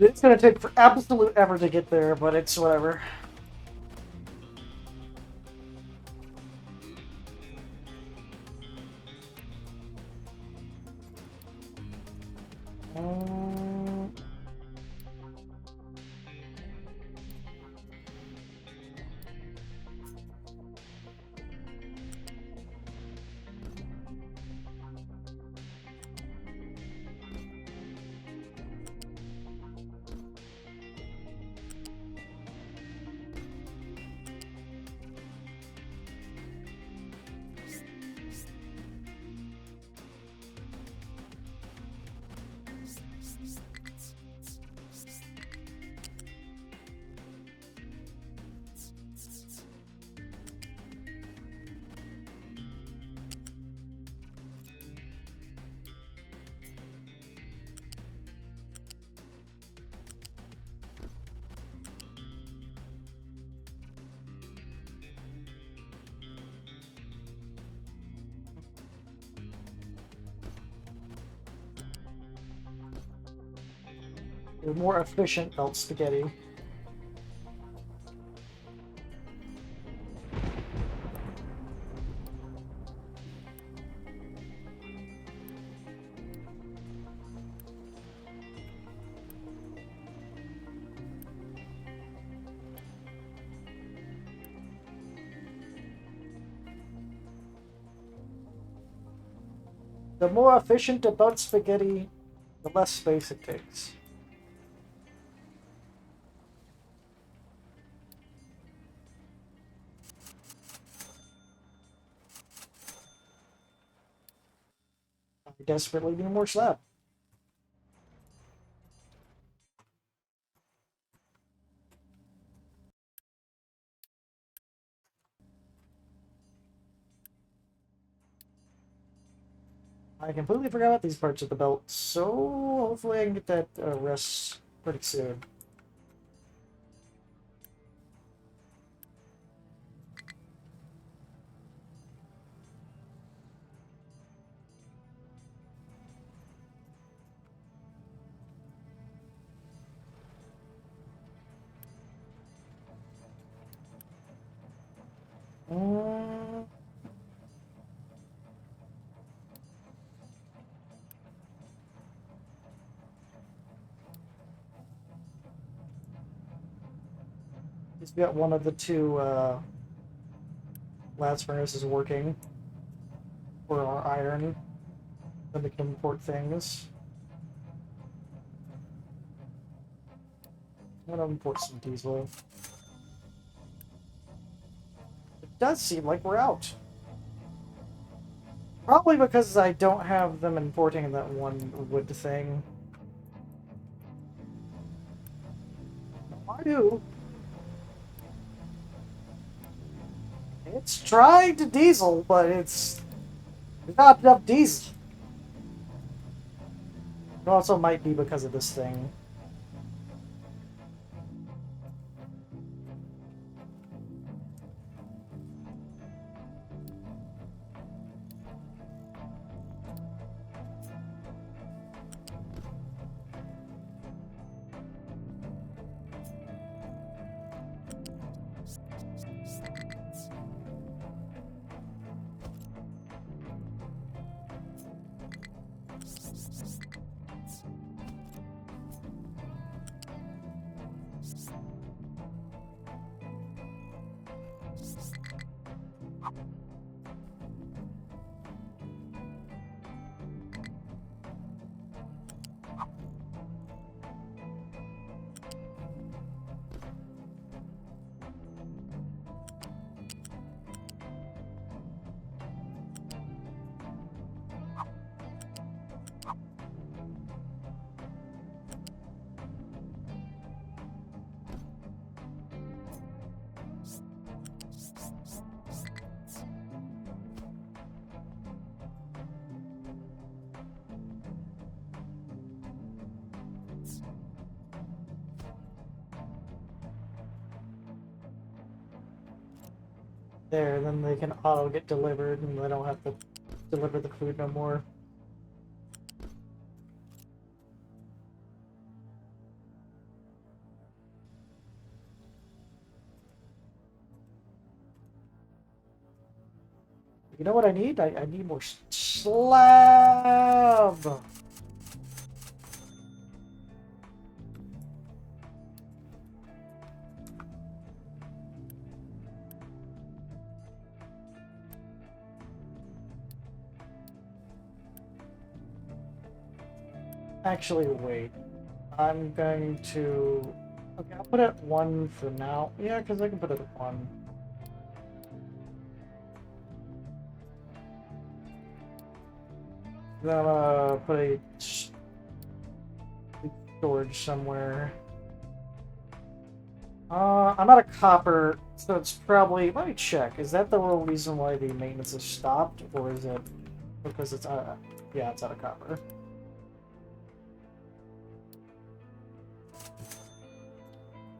It's gonna take for absolute ever to get there, but it's whatever. Um, They're more efficient belt spaghetti. The more efficient the belt spaghetti, the less space it takes. I desperately need more slab. I completely forgot about these parts of the belt, so hopefully I can get that rest pretty soon. Mm, he's got one of the two blast furnaces working for our iron. Then we can import things. I'm gonna import some diesel. It does seem like we're out. Probably because I don't have them importing that one wood thing. I do. It's trying to diesel, but it's not enough diesel. It also might be because of this thing. There, then they can auto get delivered and they don't have to deliver the food no more. You know what I need? I need more slab! Actually, wait. I'm going to... Okay, I'll put it at 1 for now. Yeah, because I can put it at 1. Then I'm gonna put a storage somewhere. I'm out of copper, so it's probably... Let me check. Is that the real reason why the maintenance is stopped? Or is it because it's... yeah, it's out of copper.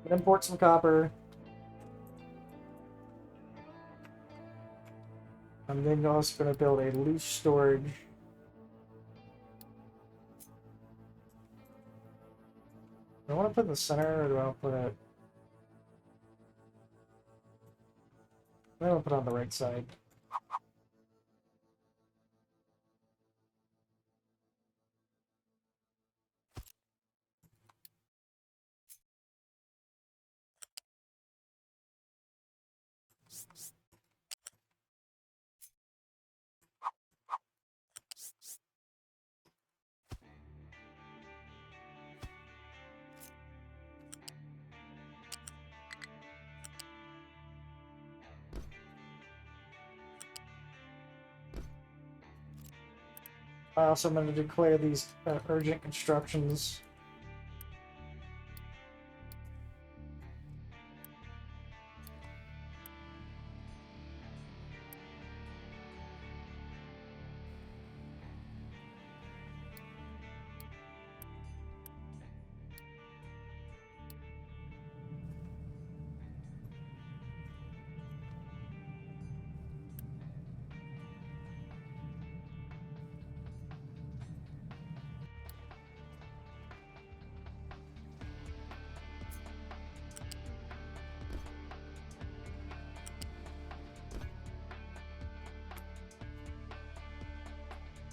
Import some copper. I'm then also going to build a loose storage. Do I want to put it in the center, or do I want to put it... I want to put it on the right side. Also, I'm going to declare these urgent constructions.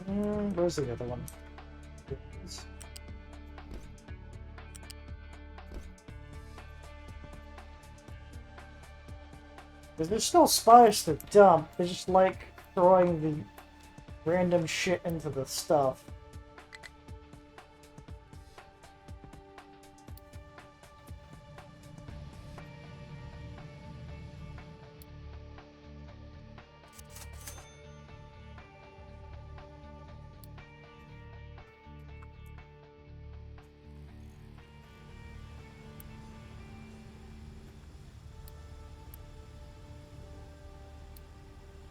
Where's the other one? There's no spice to dump. They just like throwing the random shit into the stuff.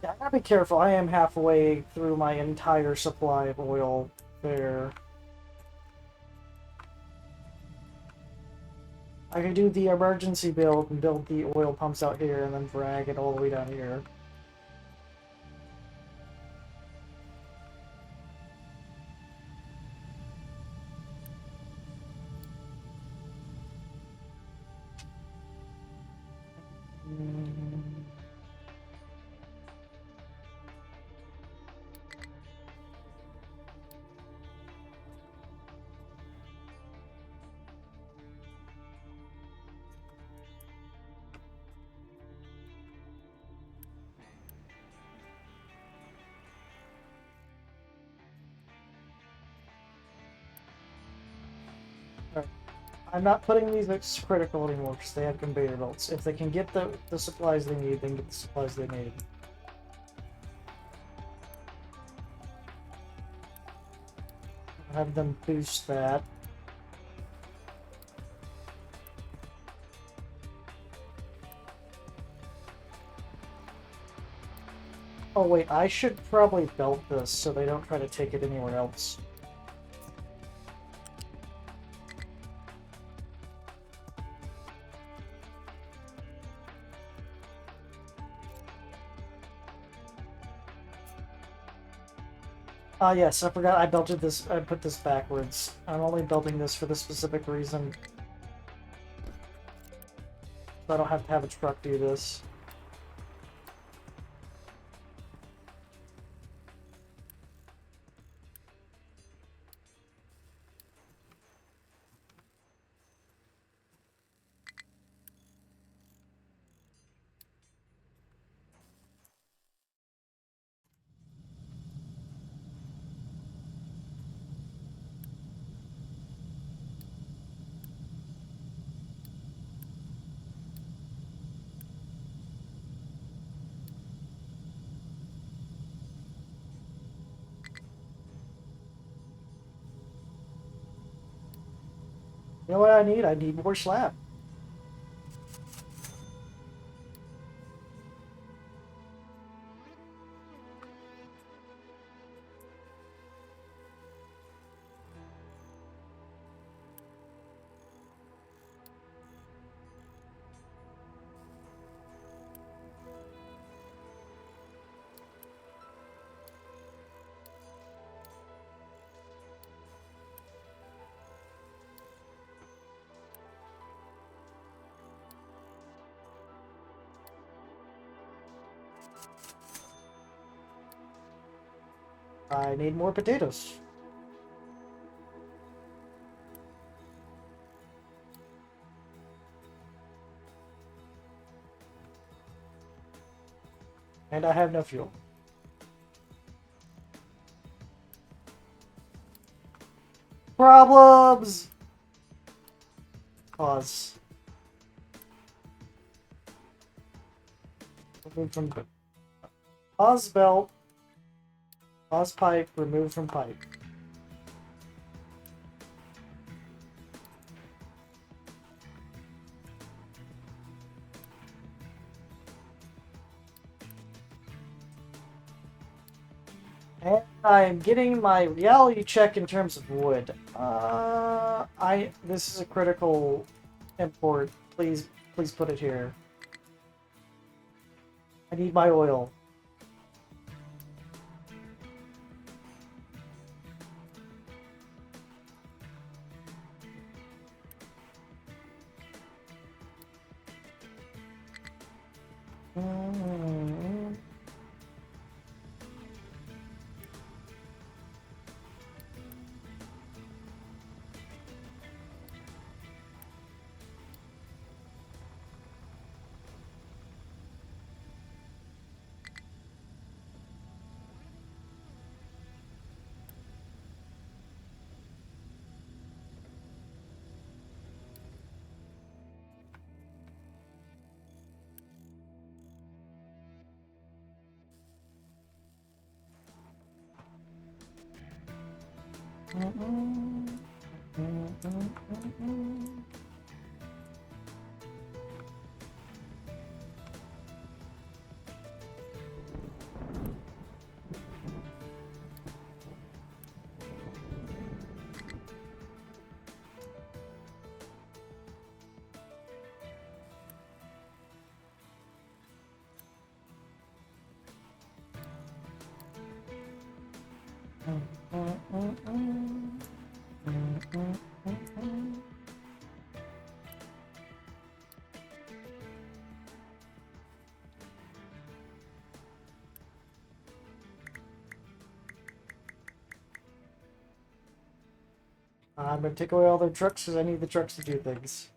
Yeah, I gotta be careful. I am halfway through my entire supply of oil there. I can do the emergency build and build the oil pumps out here and then drag it all the way down here. I'm not putting these as critical anymore because they have conveyor belts. If they can get the supplies they need, they can get the supplies they need. Have them boost that. Oh wait, I should probably belt this so they don't try to take it anywhere else. Ah yes, I forgot I belted this, I put this backwards. I'm only belting this for the specific reason. So I don't have to have a truck do this. You know what I need? I need more slab. I need more potatoes. And I have no fuel. Problems! Pause. Remove from pause belt. Pause pipe. Remove from pipe. And I'm getting my reality check in terms of wood. This is a critical import. Please put it here. I need my oil. I'm gonna take away all their trucks because I need the trucks to do things.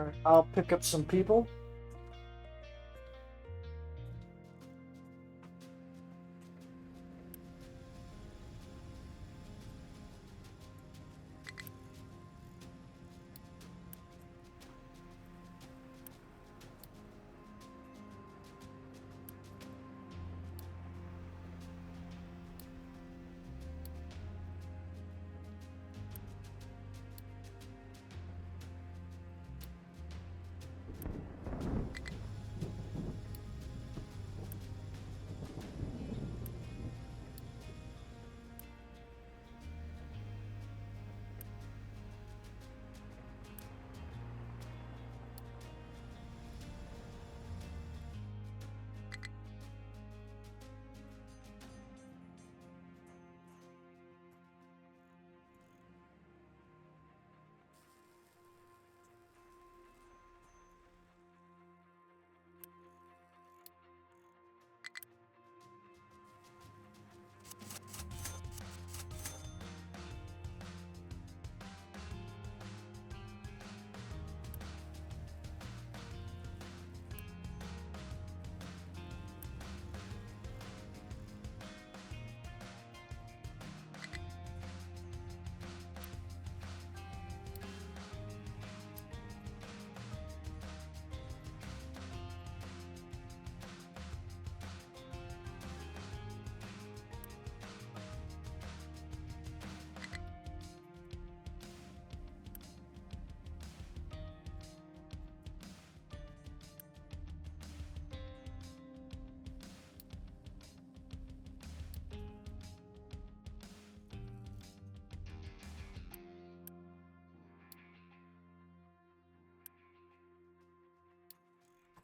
Alright, I'll pick up some people.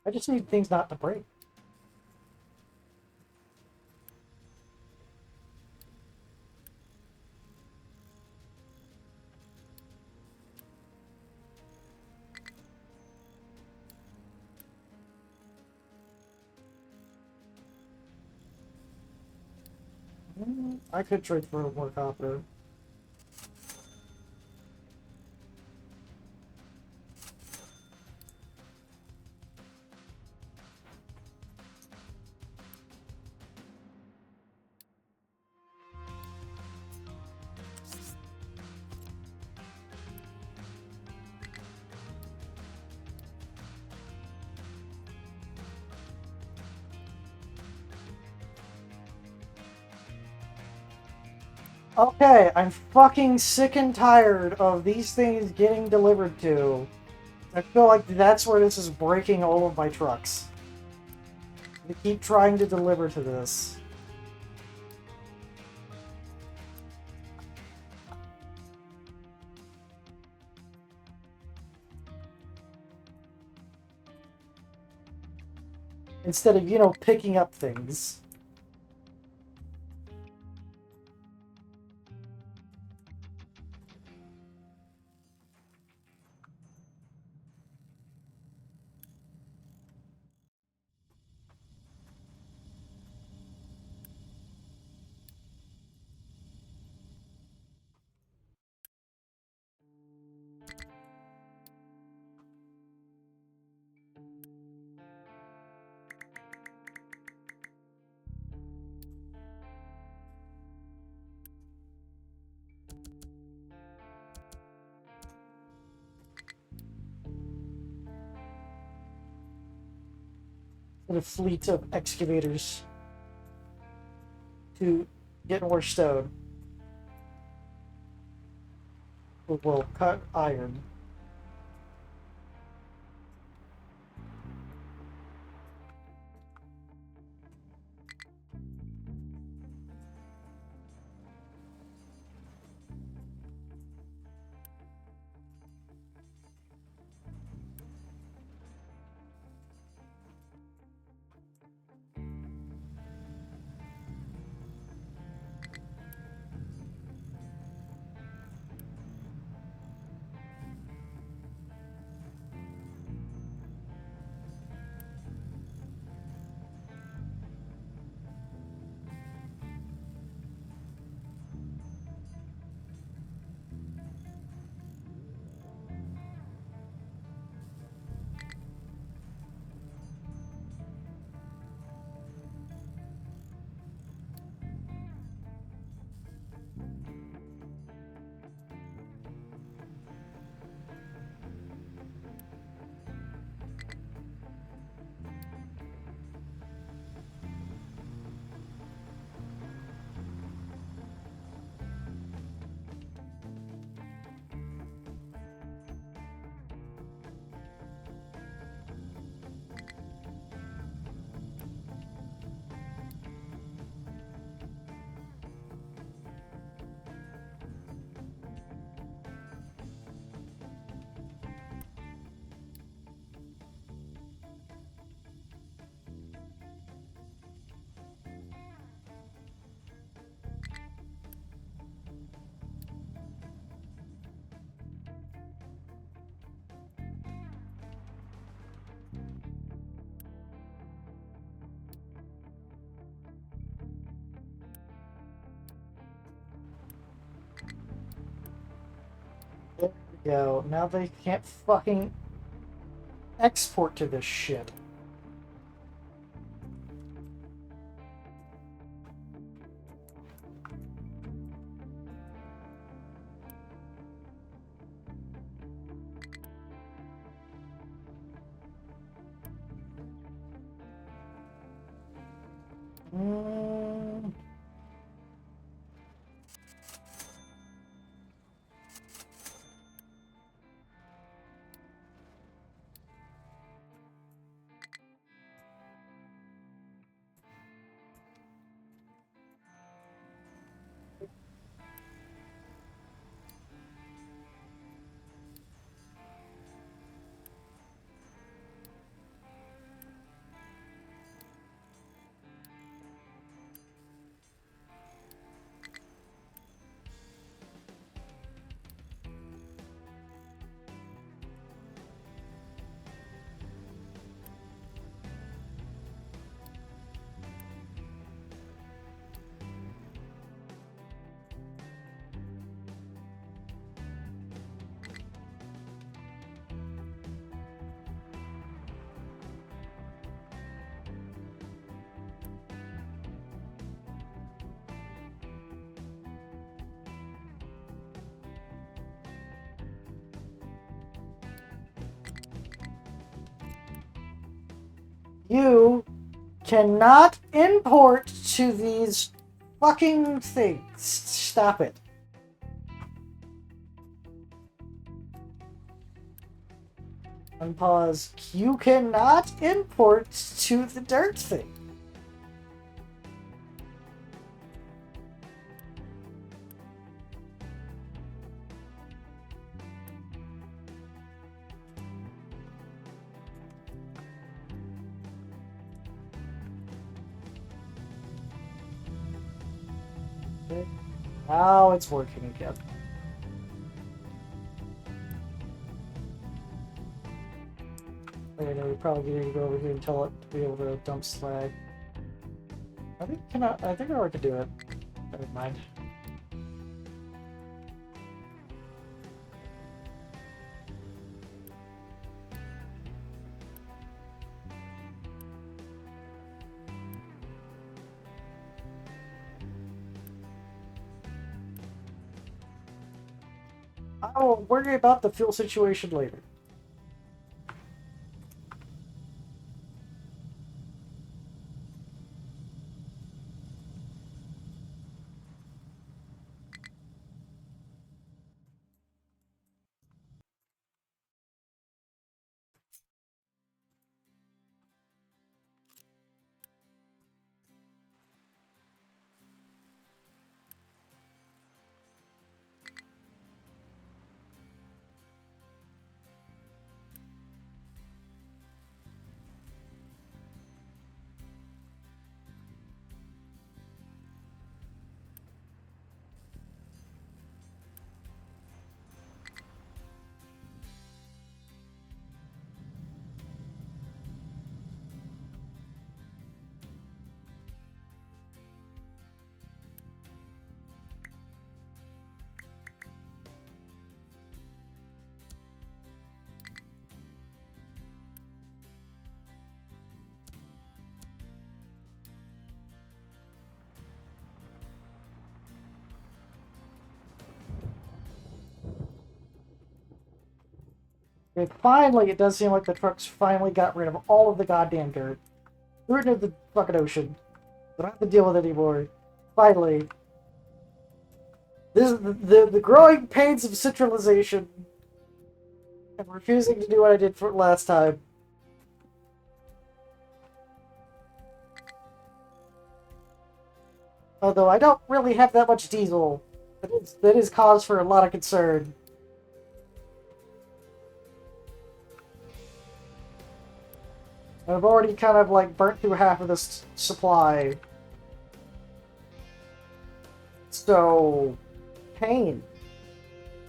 I just need things not to break. I could trade for a more copper. Okay, I'm fucking sick and tired of these things getting delivered to. I feel like that's where this is breaking all of my trucks. We keep trying to deliver to this. Instead of, you know, picking up things. And a fleet of excavators to get more stone. Well, cut iron. There we go. Now they can't fucking export to this shit. Mm. You cannot import to these fucking things. Stop it. Unpause. You cannot import to the dirt thing. Okay. Now it's working again. Okay, no, we probably need to go over here and tell it to be able to dump slag. I think I think I already could do it. Never mind. I will worry about the fuel situation later. Okay, finally, it does seem like the trucks finally got rid of all of the goddamn dirt. Threw it into the fucking ocean. Don't have to deal with it anymore. Finally. This is the growing pains of centralization and refusing to do what I did for last time. Although I don't really have that much diesel. That is cause for a lot of concern. I've already kind of like burnt through half of this supply. So, pain.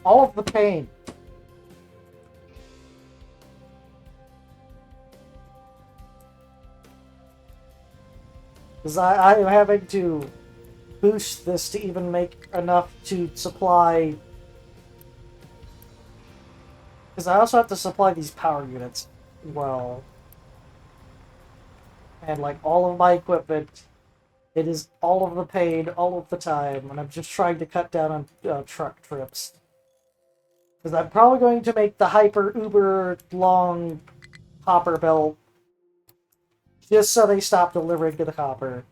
All of the pain. Because I am having to boost this to even make enough to supply. Because I also have to supply these power units well. And like all of my equipment, it is all of the pain, all of the time, and I'm just trying to cut down on truck trips. Because I'm probably going to make the hyper uber long copper belt just so they stop delivering to the copper.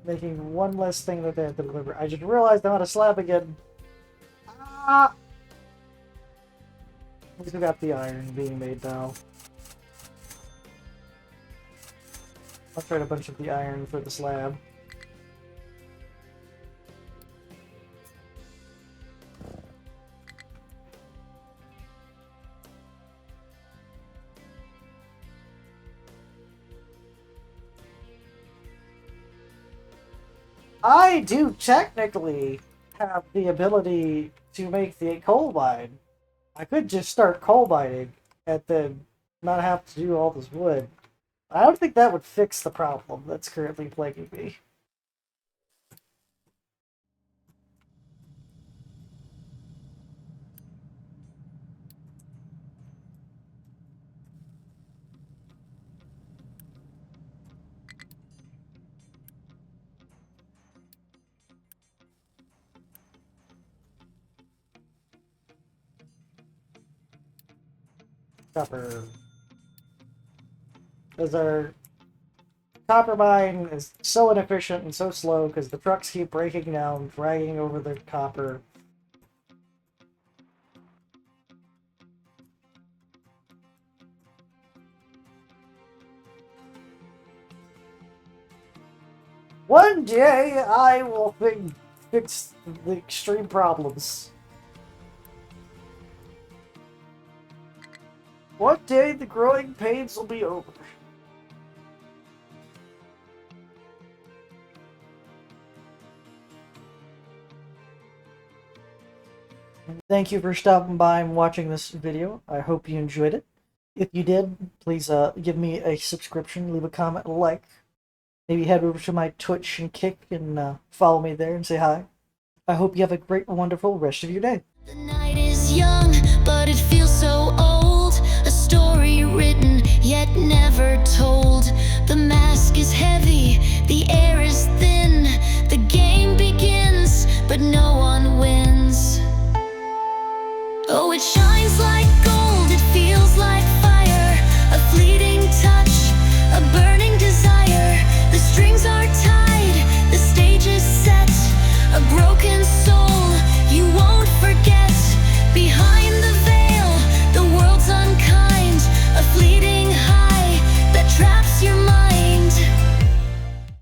Making one less thing that they have to deliver. I just realized I'm on a slab again. Ah! We still got the iron being made now. I'll trade a bunch of the iron for the slab. I do technically have the ability to make the coal mine. I could just start coal mining and then not have to do all this wood. I don't think that would fix the problem that's currently plaguing me. Copper. Those are copper mine is so inefficient and so slow because the trucks keep breaking down, dragging over the copper. One day I will fix the extreme problems. One day the growing pains will be over. Thank you for stopping by and watching this video. I hope you enjoyed it. If you did, please give me a subscription, leave a comment, a like. Maybe head over to my Twitch and Kick and follow me there and say hi. I hope you have a great, wonderful rest of your day. The night is young, but it feels so old. A story written, yet never told. The mask is heavy, the air is thin. The game begins, but no one wins. Oh, it shines like